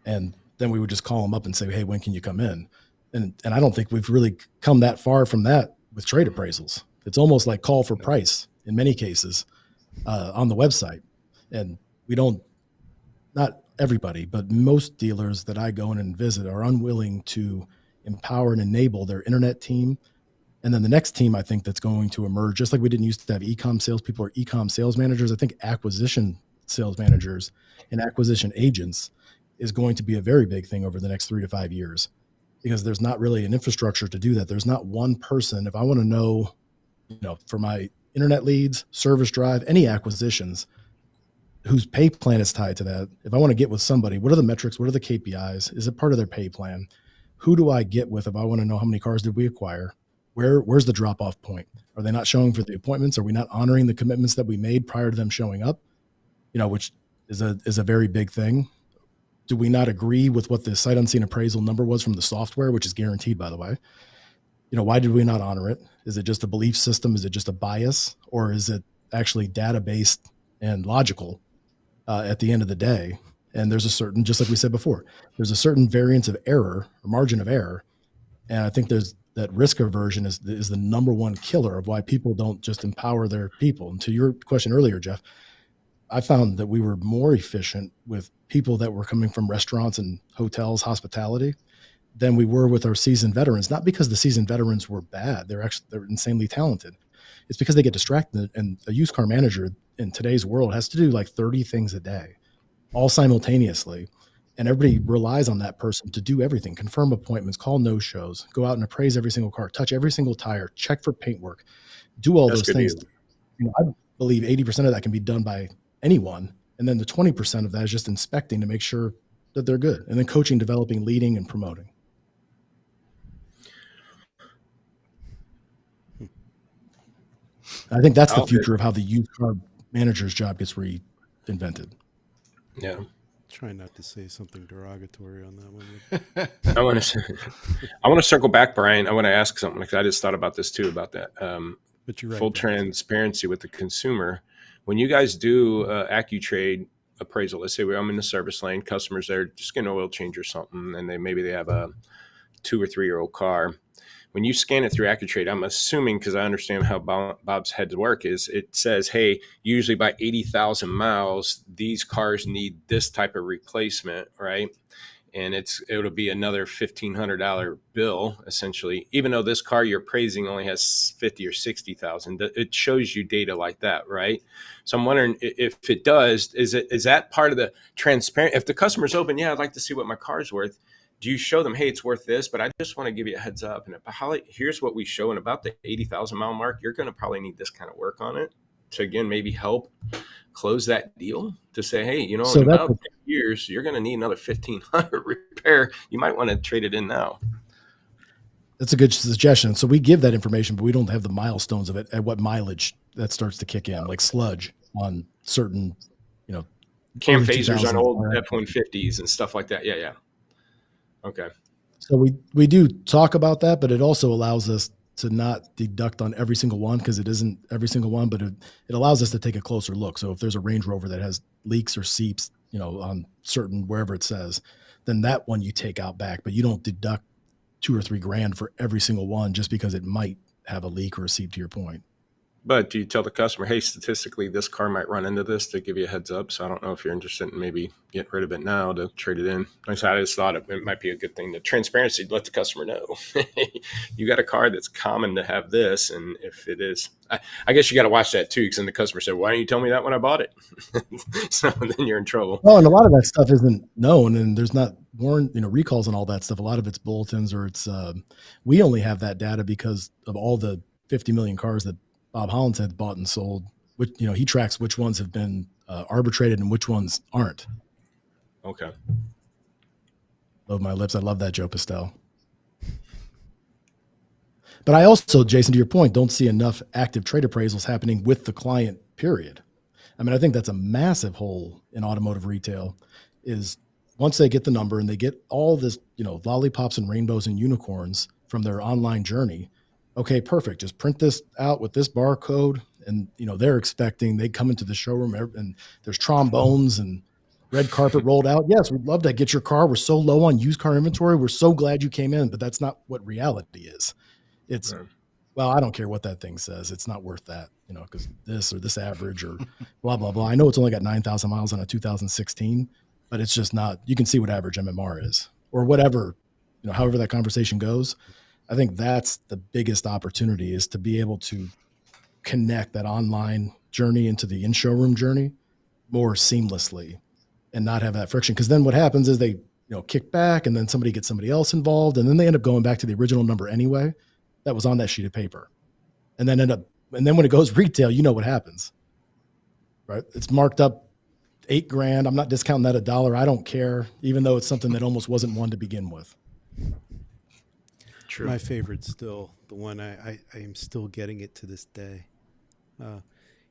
and then we would just call them up and say, hey, when can you come in? And I don't think we've really come that far from that with trade appraisals. It's almost like call for price in many cases on the website. And we don't, not everybody, but most dealers that I go in and visit are unwilling to empower and enable their internet team. And then the next team I think that's going to emerge, just like we didn't used to have e-com salespeople or e-com sales managers, I think acquisition sales managers and acquisition agents is going to be a very big thing over the next 3 to 5 years, because there's not really an infrastructure to do that. There's not one person. If I want to know, for my internet leads, service drive, any acquisitions, whose pay plan is tied to that. If I want to get with somebody, what are the metrics? What are the KPIs? Is it part of their pay plan? Who do I get with if I want to know how many cars did we acquire? Where's the drop-off point? Are they not showing for the appointments? Are we not honoring the commitments that we made prior to them showing up? Which is a very big thing. Do we not agree with what the sight unseen appraisal number was from the software, which is guaranteed, by the way? Why did we not honor it? Is it just a belief system? Is it just a bias? Or is it actually data-based and logical at the end of the day? And there's a certain, just like we said before, there's a certain variance of error or margin of error. And I think there's that risk aversion is the number one killer of why people don't just empower their people. And to your question earlier, Jeff, I found that we were more efficient with people that were coming from restaurants and hotels, hospitality, than we were with our seasoned veterans. Not because the seasoned veterans were bad. They're insanely talented. It's because they get distracted. And a used car manager in today's world has to do like 30 things a day, all simultaneously. And everybody relies on that person to do everything, confirm appointments, call no-shows, go out and appraise every single car, touch every single tire, check for paintwork, do all those things. I believe 80% of that can be done by anyone. And then the 20% of that is just inspecting to make sure that they're good. And then coaching, developing, leading, and promoting. I think that's the Oh, future of how the used car manager's job gets reinvented. yeah. Try not to say something derogatory on that one. I want to circle back, Brian. I want to ask something because I just thought about this too, about that But you're right. full transparency with the consumer. When you guys do AccuTrade appraisal, let's say I'm in the service lane, customers there just getting an oil change or something, and maybe they have a 2 or 3 year old car. When you scan it through AccuTrade, I'm assuming, because I understand how Bob's heads work, is it says, hey, usually by 80,000 miles, these cars need this type of replacement, right? And it'll be another $1,500 bill, essentially, even though this car you're appraising only has 50 or 60,000. It shows you data like that, right? So I'm wondering if it does, is that part of the transparent? If the customer's open, yeah, I'd like to see what my car's worth. Do you show them, hey, it's worth this, but I just want to give you a heads up. And here's what we show. And about the 80,000 mile mark, you're going to probably need this kind of work on it to, again, maybe help close that deal, to say, hey, in about 10 years, you're going to need another 1,500 repair. You might want to trade it in now. That's a good suggestion. So we give that information, but we don't have the milestones of it at what mileage that starts to kick in, like sludge on certain, cam phasers on old F-150s and stuff like that. Yeah. Okay. So we do talk about that, but it also allows us to not deduct on every single one, because it isn't every single one, but it allows us to take a closer look. So if there's a Range Rover that has leaks or seeps, on certain, wherever it says, then that one you take out back, but you don't deduct $2 or $3 grand for every single one just because it might have a leak or a seep, to your point. But do you tell the customer, hey, statistically, this car might run into this, to give you a heads up? So I don't know if you're interested in maybe getting rid of it now to trade it in. I just thought it might be a good thing. The transparency, let the customer know. You got a car that's common to have this. And if it is, I guess you got to watch that too, because then the customer said, why didn't you tell me that when I bought it? So then you're in trouble. Well, and a lot of that stuff isn't known, and there's not recalls and all that stuff. A lot of it's bulletins, or it's we only have that data because of all the 50 million cars that Bob Hollins had bought and sold, which, he tracks which ones have been arbitrated and which ones aren't. Okay. Love my lips. I love that, Joe Pistel. But I also, Jason, to your point, don't see enough active trade appraisals happening with the client, period. I mean, I think that's a massive hole in automotive retail, is once they get the number and they get all this, lollipops and rainbows and unicorns from their online journey. Okay, perfect. Just print this out with this barcode. And, they're expecting, they come into the showroom and there's trombones and red carpet rolled out. Yes, we'd love to get your car. We're so low on used car inventory. We're so glad you came in, but that's not what reality is. It's, well, I don't care what that thing says. It's not worth that, because this or this average or blah, blah, blah. I know it's only got 9,000 miles on a 2016, but it's just not, you can see what average MMR is or whatever, however that conversation goes. I think that's the biggest opportunity, is to be able to connect that online journey into the in-showroom journey more seamlessly and not have that friction. Because then what happens is they, kick back, and then somebody gets somebody else involved, and then they end up going back to the original number anyway that was on that sheet of paper. And then when it goes retail, what happens, right? It's marked up $8 grand. I'm not discounting that $1. I don't care, even though it's something that almost wasn't one to begin with. True. My favorite's still the one I am still getting it to this day.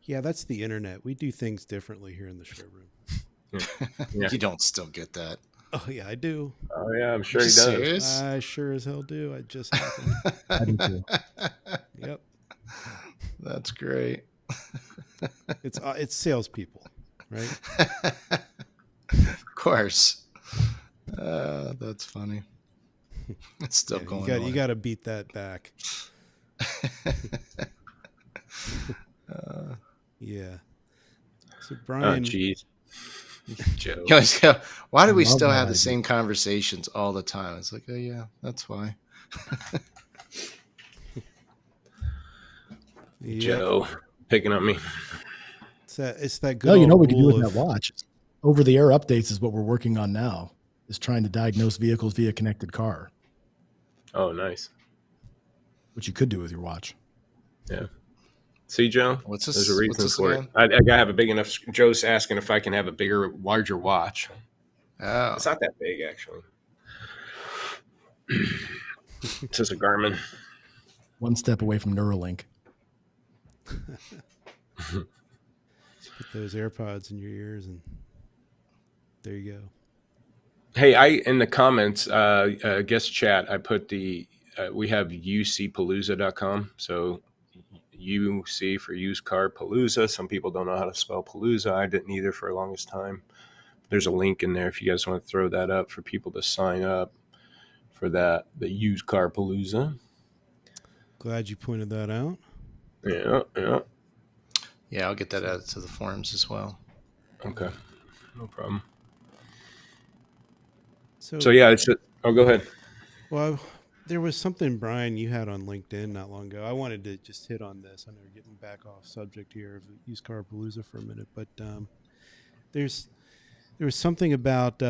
Yeah, that's the internet. We do things differently here in the showroom. Yeah. You don't still get that. Oh yeah, I do. Oh yeah, I'm sure he does. Serious? I sure as hell do. I just happened. I do too. Yep. That's great. It's salespeople, right? Of course. That's funny. It's still going on. You got to beat that back. Yeah. So Brian. Oh, geez. Joe. You always go, why do we still have the same conversations all the time? It's like, oh yeah, that's why. Joe picking on me. It's that good. No, we can do with that watch. Over the air updates is what we're working on now, is trying to diagnose vehicles via connected car. Oh, nice. Which you could do with your watch. Yeah. See, Joe? What's this? There's a reason for again? it. I gotta have a big enough. Joe's asking if I can have a bigger, larger watch. Oh. It's not that big, actually. It's just a Garmin. One step away from Neuralink. Just put those AirPods in your ears, and there you go. Hey, in the comments, guest chat, I put we have ucpalooza.com. So UC for used car palooza. Some people don't know how to spell palooza. I didn't either for the longest time. There's a link in there if you guys want to throw that up for people to sign up for that, the used car palooza. Glad you pointed that out. Yeah. Yeah, I'll get that added to the forums as well. Okay, no problem. So yeah, go ahead. Well, there was something, Brian, you had on LinkedIn not long ago. I wanted to just hit on this. I know we're getting back off subject here of Used Carpalooza for a minute, but there was something about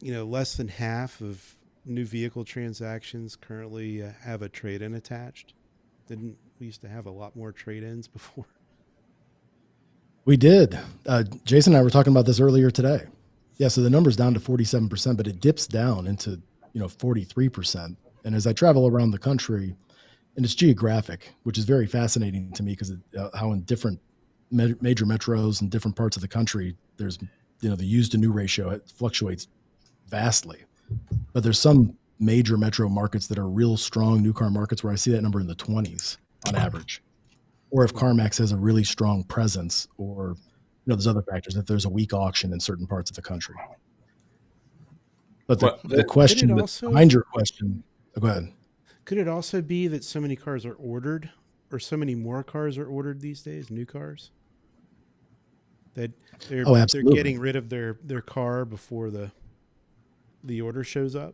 less than half of new vehicle transactions currently have a trade-in attached. Didn't we used to have a lot more trade-ins before? We did. Jason and I were talking about this earlier today. Yeah, so the number's down to 47%, but it dips down into 43%. And as I travel around the country, and it's geographic, which is very fascinating to me because how in different major metros and different parts of the country, there's the used to new ratio, it fluctuates vastly. But there's some major metro markets that are real strong new car markets where I see that number in the 20s on average. Or if CarMax has a really strong presence, or there's other factors, if there's a weak auction in certain parts of the country. But the question behind your question, go ahead. Could it also be that so many cars are ordered, or so many more cars are ordered these days, new cars, that they're getting rid of their car before the order shows up?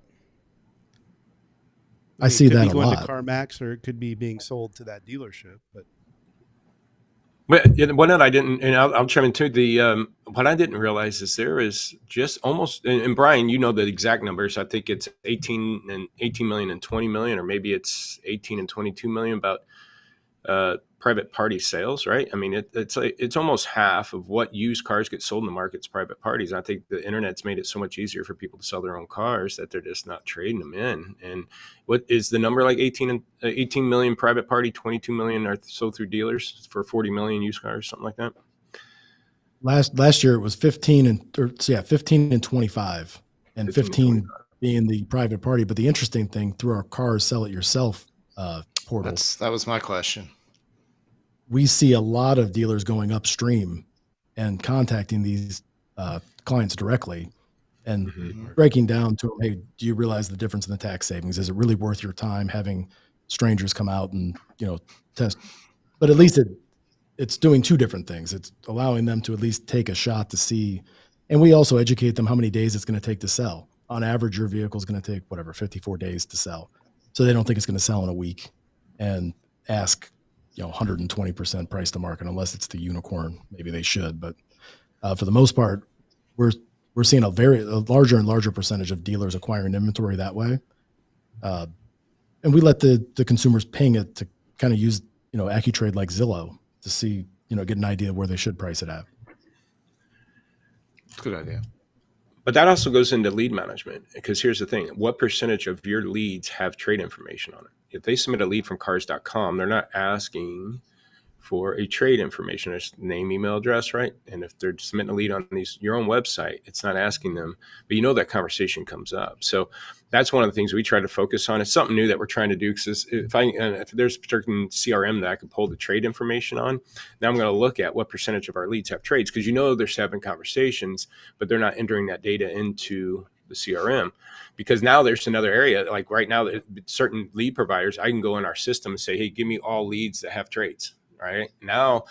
I see that a lot. It could be going to CarMax, or it could be being sold to that dealership. But one that I didn't, and I'll chime in too. What I didn't realize is there is just almost, and Brian, you know the exact numbers. I think it's 18 million and 20 million, or maybe it's 18 and 22 million about private party sales, right? I mean, it's almost half of what used cars get sold in the market's private parties. I think the internet's made it so much easier for people to sell their own cars that they're just not trading them in. And what is the number, like 18 million private party, 22 million are sold through dealers for 40 million used cars, something like that? Last year it was 15 and 25, and 15 being the private party. But the interesting thing, through our Cars Sell It Yourself portal, that was my question. We see a lot of dealers going upstream and contacting these clients directly and breaking down to them, hey, do you realize the difference in the tax savings? Is it really worth your time having strangers come out and test? But at least it's doing two different things. It's allowing them to at least take a shot to see, and we also educate them how many days it's going to take to sell. On average, your vehicle is going to take 54 days to sell, so they don't think it's going to sell in a week, and ask 120% price to market, unless it's the unicorn. Maybe they should, but for the most part, we're seeing a larger and larger percentage of dealers acquiring inventory that way. And we let the consumers ping it to kind of use, AccuTrade like Zillow to see, get an idea of where they should price it at. Good idea. But that also goes into lead management, because here's the thing. What percentage of your leads have trade information on it? If they submit a lead from cars.com, they're not asking for a trade information. It's name, email, address, right? And if they're submitting a lead on your own website, it's not asking them, but that conversation comes up. So that's one of the things we try to focus on. It's something new that we're trying to do, because if there's a certain CRM that I can pull the trade information on, now I'm going to look at what percentage of our leads have trades, because they're having conversations, but they're not entering that data into the CRM. Because now there's another area, like right now, certain lead providers, I can go in our system and say, hey, give me all leads that have trades. Right now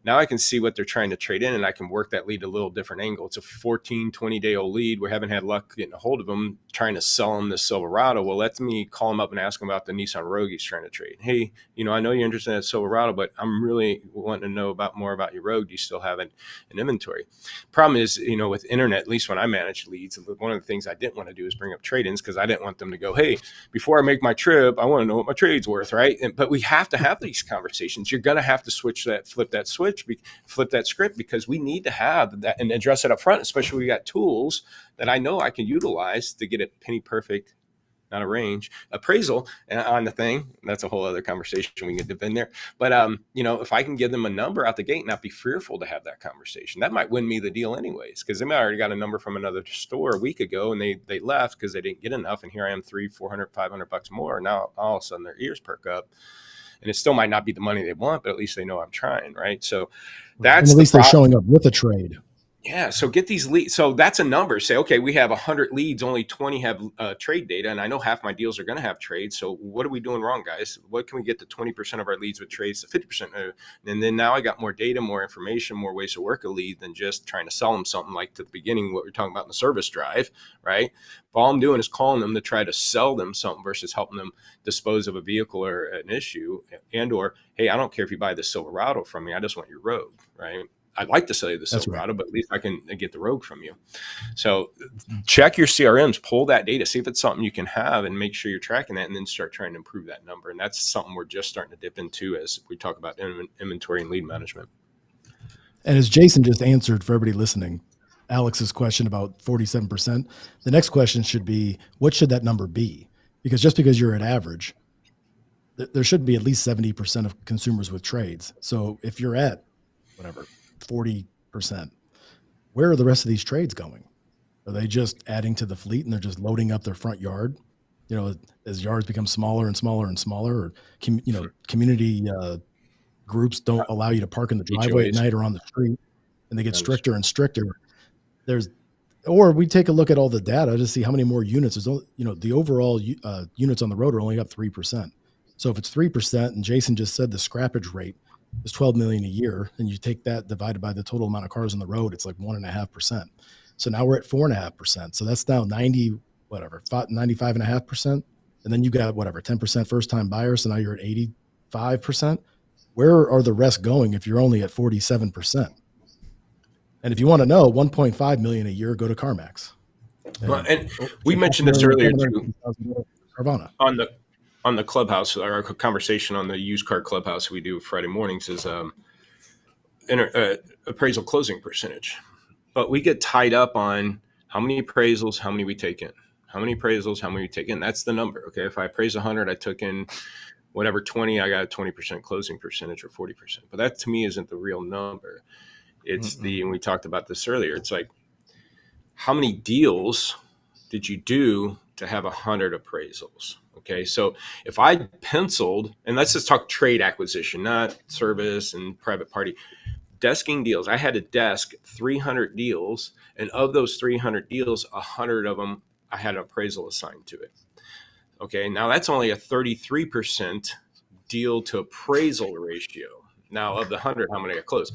I can see what they're trying to trade in, and I can work that lead a little different angle. It's a 14, 20-day-old lead. We haven't had luck getting a hold of them, trying to sell them this Silverado. Well, let me call them up and ask them about the Nissan Rogue he's trying to trade. Hey, I know you're interested in that Silverado, but I'm really wanting to know more about your Rogue. Do you still have it in inventory? Problem is, with internet, at least when I manage leads, one of the things I didn't want to do is bring up trade-ins, because I didn't want them to go, hey, before I make my trip, I want to know what my trade's worth, right? But we have to have these conversations. You're going to have to flip that script, because we need to have that and address it up front, especially we got tools that I know I can utilize to get a penny perfect not a range. Appraisal on the thing, that's a whole other conversation we can dip in there. But if I can give them a number out the gate and not be fearful to have that conversation, that might win me the deal anyways, because they might already got a number from another store a week ago and they left because they didn't get enough, and here I am, $300, $400, $500 more. Now all of a sudden their ears perk up, and it still might not be the money they want, but at least they know I'm trying, right? So that's at least they're showing up with a trade. Yeah. So get these leads. So that's a number. Say, okay, we have 100 leads, only 20 have trade data. And I know half my deals are going to have trades. So what are we doing wrong, guys? What can we get to 20% of our leads with trades to 50%? And then now I got more data, more information, more ways to work a lead than just trying to sell them something like to the beginning, what we're talking about in the service drive, right? If all I'm doing is calling them to try to sell them something versus helping them dispose of a vehicle or an issue, or, hey, I don't care if you buy the Silverado from me. I just want your Rogue, right? I'd like to sell you the Silverado, but at least I can get the Rogue from you. So check your CRMs, pull that data, see if it's something you can have, and make sure you're tracking that, and then start trying to improve that number. And that's something we're just starting to dip into as we talk about inventory and lead management. And as Jason just answered for everybody listening, Alex's question about 47%, the next question should be, what should that number be? Because just because you're at average, there should be at least 70% of consumers with trades. So if you're at whatever, 40%, where are the rest of these trades going? Are they just adding to the fleet and they're just loading up their front yard? As yards become smaller and smaller and smaller, or community groups don't allow you to park in the driveway at night or on the street, and they get stricter and stricter. Or we take a look at all the data to see how many more units. The overall units on the road are only up 3%. So if it's 3%, and Jason just said the scrappage rate is 12 million a year, and you take that divided by the total amount of cars on the road, it's like 1.5%. So now we're at 4.5%. So that's now 95.5%. And then you got 10% first time buyers. So now you're at 85%. Where are the rest going if you're only at 47%? And if you want to know, 1.5 million a year go to CarMax. And we mentioned this earlier too, Carvana. on the Clubhouse, our conversation on the used car Clubhouse we do Friday mornings is appraisal closing percentage. But we get tied up on how many appraisals, how many we take in. How many appraisals, how many we take in. That's the number. Okay, if I appraise 100, I took in whatever 20, I got a 20% closing percentage or 40%. But that to me isn't the real number. It's and we talked about this earlier. It's like, how many deals did you do to have 100 appraisals? Okay, so if I penciled, and let's just talk trade acquisition, not service and private party, desking deals. I had to desk 300 deals, and of those 300 deals, 100 of them, I had an appraisal assigned to it. Okay, now that's only a 33% deal to appraisal ratio. Now of the 100, how many I closed?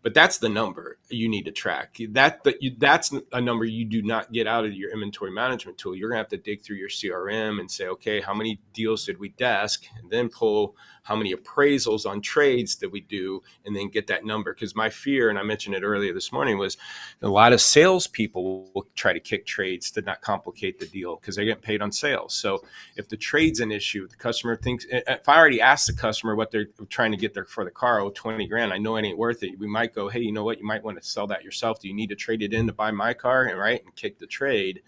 But that's the number you need to track. That's a number you do not get out of your inventory management tool. You're going to have to dig through your CRM and say, okay, how many deals did we desk? And then pull how many appraisals on trades did we do, and then get that number. Because my fear, and I mentioned it earlier this morning, was a lot of salespeople will try to kick trades to not complicate the deal because they're getting paid on sales. So if the trade's an issue, the customer thinks, if I already asked the customer what they're trying to get there for the car, $20,000, I know it ain't worth it. We might go, hey, you know what? You might want to sell that yourself. Do you need to trade it in to buy my car? And kick the trade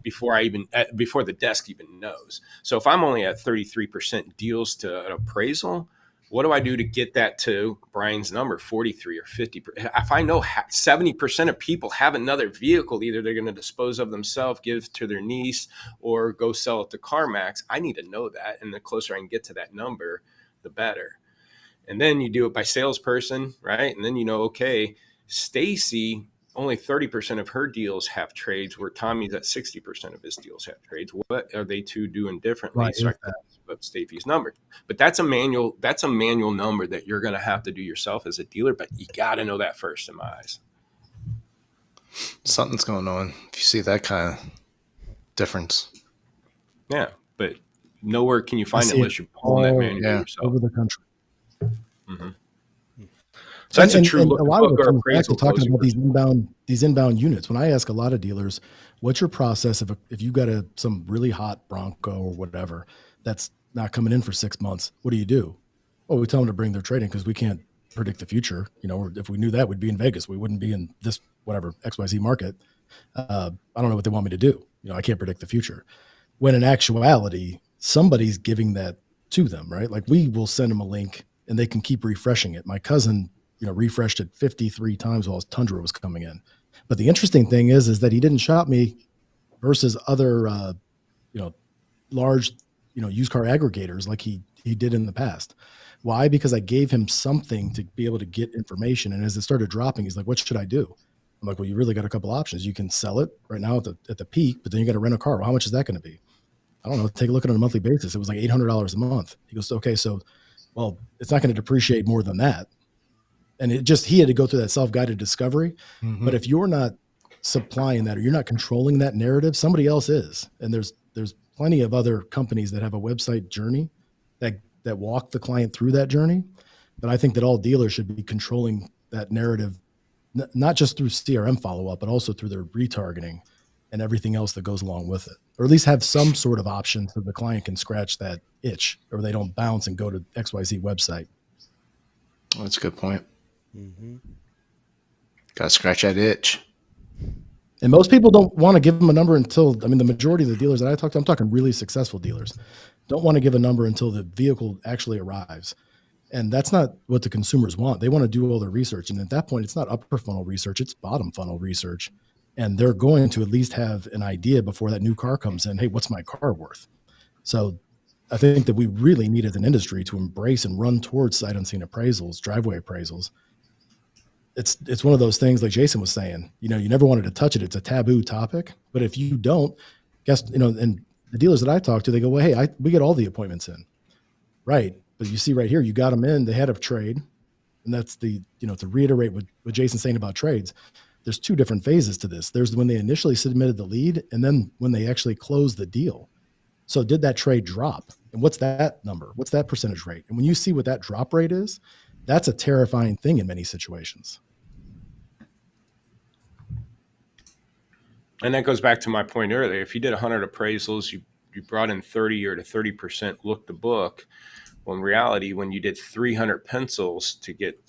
before the desk even knows. So if I'm only at 33% deals to an appraisal, what do I do to get that to Brian's number, 43 or 50? If I know 70% of people have another vehicle, either they're going to dispose of themselves, give to their niece, or go sell it to CarMax, I need to know that. And the closer I can get to that number, the better. And then you do it by salesperson, right? And then okay, Stacy, only 30% of her deals have trades, where Tommy's at 60% of his deals have trades. What are they two doing differently? Right. So I can up Stacy's number. But that's a manual number that you're going to have to do yourself as a dealer, but you got to know that first in my eyes. Something's going on if you see that kind of difference. Yeah, but nowhere can you find it unless you're pulling that manual yourself. Over the country. Mm-hmm. So that's a true look. A lot of it comes back to talking about these inbound units. When I ask a lot of dealers, what's your process if you got some really hot Bronco or whatever that's not coming in for 6 months? What do you do? Well, we tell them to bring their trade in because we can't predict the future. Or if we knew that, we'd be in Vegas. We wouldn't be in this whatever XYZ market. I don't know what they want me to do. I can't predict the future. when in actuality, somebody's giving that to them, right? Like we will send them a link and they can keep refreshing it. My cousin, refreshed it 53 times while his Tundra was coming in. But the interesting thing is that he didn't shop me versus other, large, used car aggregators like he did in the past. Why? Because I gave him something to be able to get information. And as it started dropping, he's like, what should I do? I'm like, well, you really got a couple options. You can sell it right now at the peak, but then you got to rent a car. Well, how much is that going to be? I don't know. Take a look at it on a monthly basis. It was like $800 a month. He goes, okay, so, well, it's not going to depreciate more than that. And he had to go through that self-guided discovery. Mm-hmm. But if you're not supplying that or you're not controlling that narrative, somebody else is. And there's plenty of other companies that have a website journey that walk the client through that journey. But I think that all dealers should be controlling that narrative, not just through CRM follow-up, but also through their retargeting and everything else that goes along with it, or at least have some sort of option so the client can scratch that itch or they don't bounce and go to XYZ website. Well, that's a good point. Mm-hmm. Got to scratch that itch. And most people don't want to give them a number until, the majority of the dealers that I talk to, I'm talking really successful dealers, don't want to give a number until the vehicle actually arrives. And that's not what the consumers want. They want to do all their research. And at that point, it's not upper funnel research, it's bottom funnel research. And they're going to at least have an idea before that new car comes in. Hey, what's my car worth? So I think that we really need as an industry to embrace and run towards sight unseen appraisals, driveway appraisals. It's one of those things like Jason was saying, you never wanted to touch it. It's a taboo topic. But if you don't, and the dealers that I talk to, they go, well, hey, we get all the appointments in. Right. But you see right here, you got them in, they had a trade. And that's to reiterate what Jason's saying about trades, there's two different phases to this. There's when they initially submitted the lead and then when they actually closed the deal. So did that trade drop? And what's that number? What's that percentage rate? And when you see what that drop rate is, that's a terrifying thing in many situations. And that goes back to my point earlier. If you did 100 appraisals, you brought in 30 or to 30% look the book. Well, in reality, when you did 300 pencils to get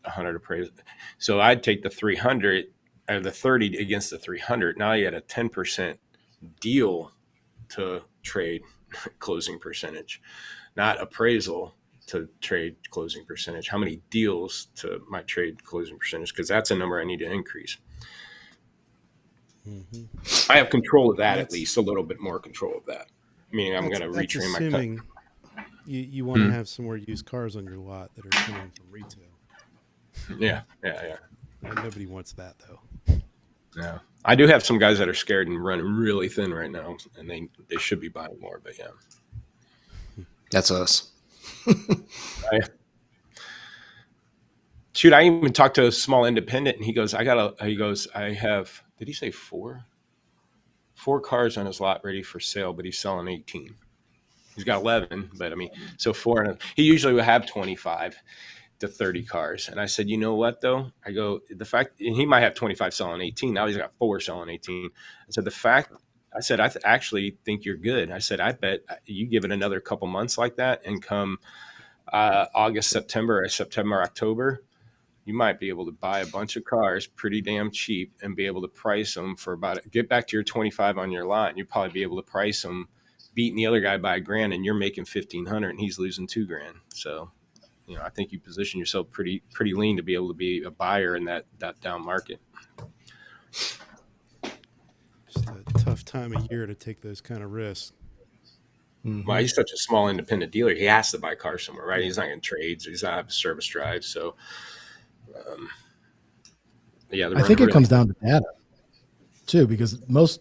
100 appraisals, so I'd take the 300 or the 30 against the 300. Now you had a 10% deal to trade closing percentage, not appraisal to trade closing percentage. How many deals to my trade closing percentage? Because that's a number I need to increase. Mm-hmm. I have control of that, at least a little bit more control of that. Meaning I'm going to retrain my assuming you want to have some more used cars on your lot that are coming from retail. Yeah. And nobody wants that, though. Yeah. I do have some guys that are scared and running really thin right now, and they should be buying more, but yeah. That's us. I even talked to a small independent, and he goes, I have, did he say four cars on his lot ready for sale, but he's selling 18. He's got 11, but so 4. He usually would have 25 to 30 cars. And I said, you know what, though? I go, the fact, and he might have 25 selling 18. Now he's got 4 selling 18. I said, I actually think you're good. I said, I bet you give it another couple months like that, and come August, September, October, you might be able to buy a bunch of cars pretty damn cheap and be able to price them for get back to your 25 on your lot. And you'll probably be able to price them, beating the other guy by $1,000, and you're making $1,500 and he's losing $2,000. So, I think you position yourself pretty lean to be able to be a buyer in that down market. Just a tough time of year to take those kind of risks. Mm-hmm. Well, he's such a small independent dealer. He has to buy cars somewhere, right? He's not going to trade. So he's not have a service drive. So, I think it comes down to data too, because most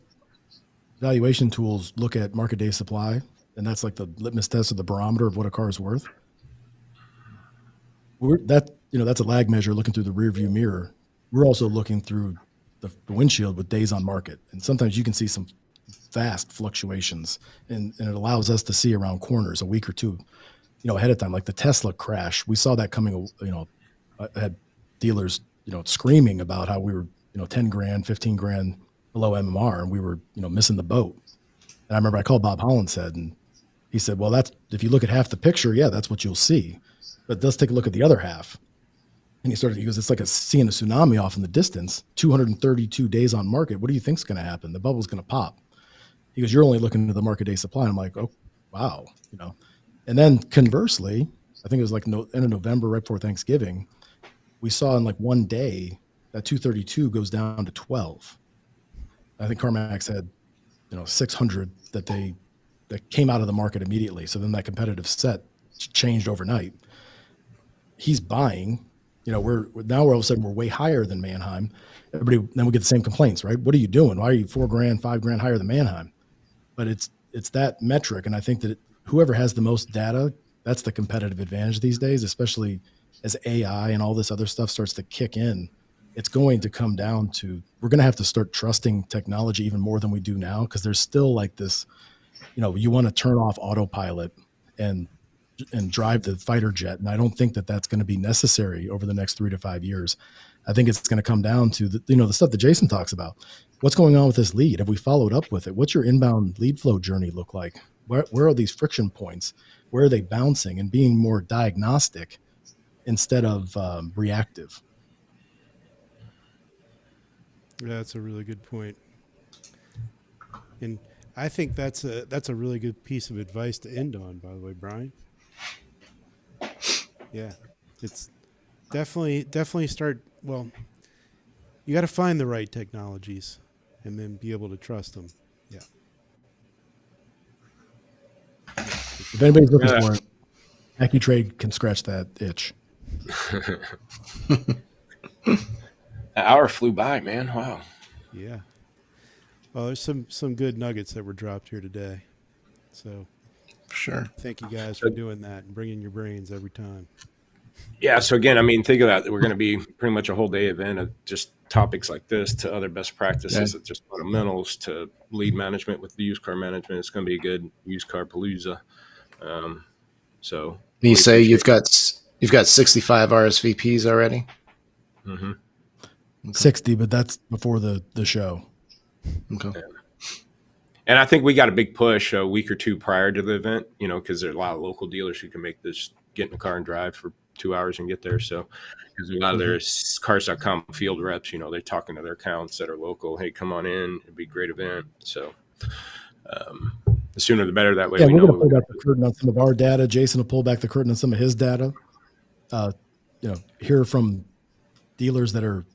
valuation tools look at market day supply, and that's like the litmus test of the barometer of what a car is worth. That's a lag measure looking through the rear view mirror. We're also looking through the windshield with days on market. And sometimes you can see some vast fluctuations, and it allows us to see around corners a week or two, ahead of time. Like the Tesla crash, we saw that coming, I had dealers, screaming about how we were, $10,000, $15,000 below MMR, and we were, missing the boat. And I remember I called Bob Hollinshead, and he said, well, if you look at half the picture, yeah, that's what you'll see. But let's take a look at the other half. And he goes, it's like seeing a tsunami off in the distance, 232 days on market. What do you think's going to happen? The bubble's going to pop. He goes, you're only looking at the market day supply. I'm like, oh, wow. And then conversely, I think it was like end of November, right before Thanksgiving, we saw in like one day that 232 goes down to 12. I think CarMax had, 600 that came out of the market immediately. So then that competitive set changed overnight. He's buying, we're all of a sudden we're way higher than Manheim. Then we get the same complaints, right? What are you doing? Why are you $4,000, $5,000 higher than Manheim? But it's that metric. And I think that whoever has the most data, that's the competitive advantage these days, especially as AI and all this other stuff starts to kick in. It's going to come down to, we're going to have to start trusting technology even more than we do now. Cause there's still like this, you want to turn off autopilot and drive the fighter jet. And I don't think that that's going to be necessary over the next 3 to 5 years. I think it's going to come down to the stuff that Jason talks about. What's going on with this lead? Have we followed up with it? What's your inbound lead flow journey look like? Where are these friction points? Where are they bouncing? And being more diagnostic instead of reactive. Yeah, that's a really good point. And I think that's a really good piece of advice to end on, by the way, Brian. Yeah. It's definitely start, well, you got to find the right technologies and then be able to trust them. Yeah. If anybody's looking for it, AccuTrade can scratch that itch. An hour flew by, man. Wow. Yeah. Well, there's some good nuggets that were dropped here today. So Sure. thank you guys for doing that and bringing your brains every time. Yeah. So again, I mean, think of that. We're going to be pretty much a whole day event of just topics like this to other best practices, just fundamentals to lead management with the used car management. It's going to be a good used Carpalooza. So you say you've got 65 RSVPs already? Mm-hmm. Okay. 60, but that's before the show. Okay. Yeah. And I think we got a big push a week or two prior to the event, because there are a lot of local dealers who can make this, get in a car and drive for 2 hours and get there. So because a lot of their cars.com field reps, they're talking to their accounts that are local. Hey, come on in. It'd be a great event. So the sooner the better. That way we we're know. Going to pull back the curtain on some of our data. Jason will pull back the curtain on some of his data. Hear from dealers that are,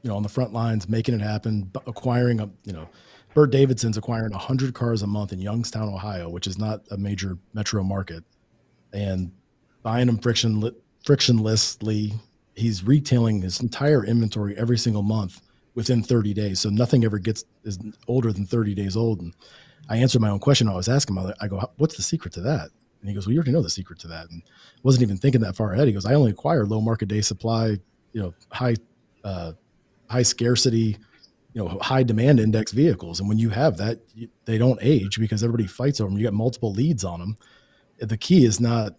on the front lines, making it happen, acquiring Bert Davidson's acquiring 100 cars a month in Youngstown, Ohio, which is not a major metro market, and buying them frictionlessly. He's retailing his entire inventory every single month within 30 days. So nothing ever is older than 30 days old. And I answered my own question. I was asking him, I go, what's the secret to that? And he goes, well, you already know the secret to that. And wasn't even thinking that far ahead. He goes, I only acquire low market day supply, high scarcity, high demand index vehicles. And when you have that, they don't age because everybody fights over them. You got multiple leads on them. The key is not,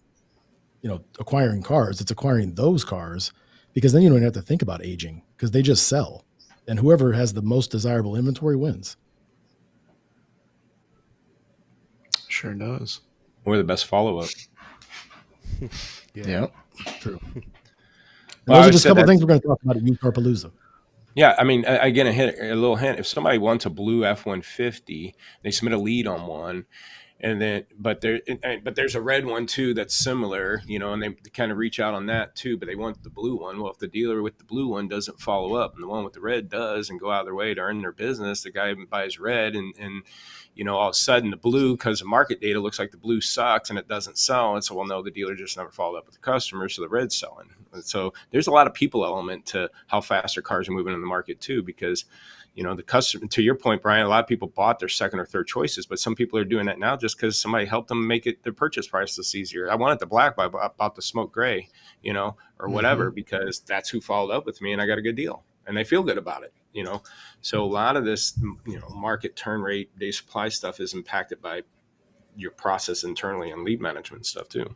acquiring cars. It's acquiring those cars, because then you don't have to think about aging because they just sell. And whoever has the most desirable inventory wins. Sure does. Or the best follow-up. Yeah. True. Those are just a couple of things we're going to talk about at Used Carpalooza. Yeah, I mean, again, a little hint. If somebody wants a blue F-150, they submit a lead on one, and then but there's a red one too that's similar, and they kind of reach out on that too, but they want the blue one. Well, if the dealer with the blue one doesn't follow up and the one with the red does and go out of their way to earn their business, the guy buys red and all of a sudden the blue, because the market data looks like the blue sucks and it doesn't sell. And so, well, no, the dealer just never followed up with the customer, so the red's selling. So there's a lot of people element to how fast their cars are moving in the market too, because the customer, to your point, Brian, a lot of people bought their second or third choices, but some people are doing that now just because somebody helped them make it their purchase price easier. I wanted the black, but I bought the smoke gray, or whatever, because that's who followed up with me and I got a good deal and they feel good about it. So a lot of this, market turn rate, day supply stuff is impacted by your process internally and lead management stuff too.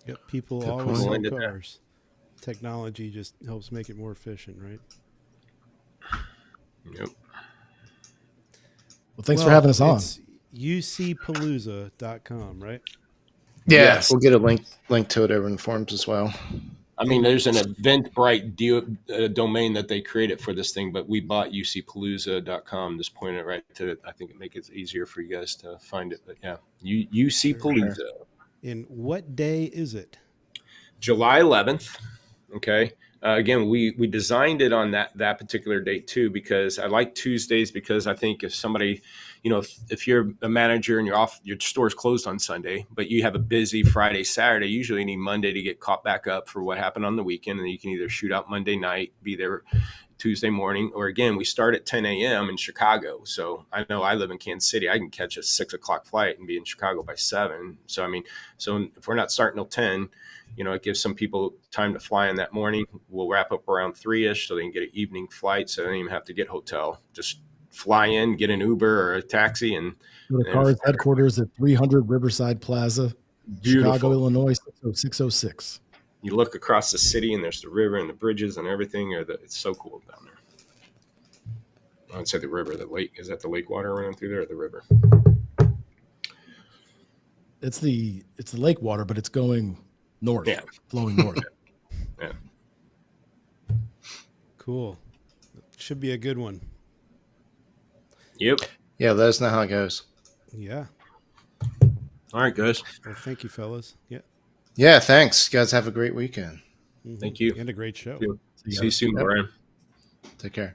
Yep. People always sell cars. Technology just helps make it more efficient, right? Yep. Well, thanks for having us on. It's ucpalooza.com, right? Yeah, Yes. We'll get a link to it over in the forums as well. I mean, there's an Eventbrite domain that they created for this thing, but we bought ucpalooza.com. Just pointed it right to it. I think it makes it easier for you guys to find it. But yeah, UC Palooza. And what day is it? July 11th. Okay. Again, we designed it on that particular date too, because I like Tuesdays, because I think if somebody, if you're a manager and your store's closed on Sunday, but you have a busy Friday, Saturday, usually you need Monday to get caught back up for what happened on the weekend. And you can either shoot out Monday night, be there Tuesday morning, or again, we start at 10 a.m. in Chicago. So I know I live in Kansas City. I can catch a 6 o'clock flight and be in Chicago by 7. So, I mean, so if we're not starting till 10, it gives some people time to fly in that morning. We'll wrap up around 3-ish so they can get an evening flight. So they don't even have to get hotel. Just fly in, get an Uber or a taxi. And The CARS headquarters at 300 Riverside Plaza, beautiful. Chicago, Illinois, 60606. You look across the city and there's the river and the bridges and everything. It's so cool down there. I would say the river, the lake. Is that the lake water running through there or the river? It's the lake water, but it's going north, flowing north. Yeah. Cool. Should be a good one. Yep. Yeah, let us know how it goes. Yeah. All right, guys. Well, thank you, fellas. Yeah. Yeah, thanks. You guys have a great weekend. Mm-hmm. Thank you. And a great show. See you soon, Brian. Take care.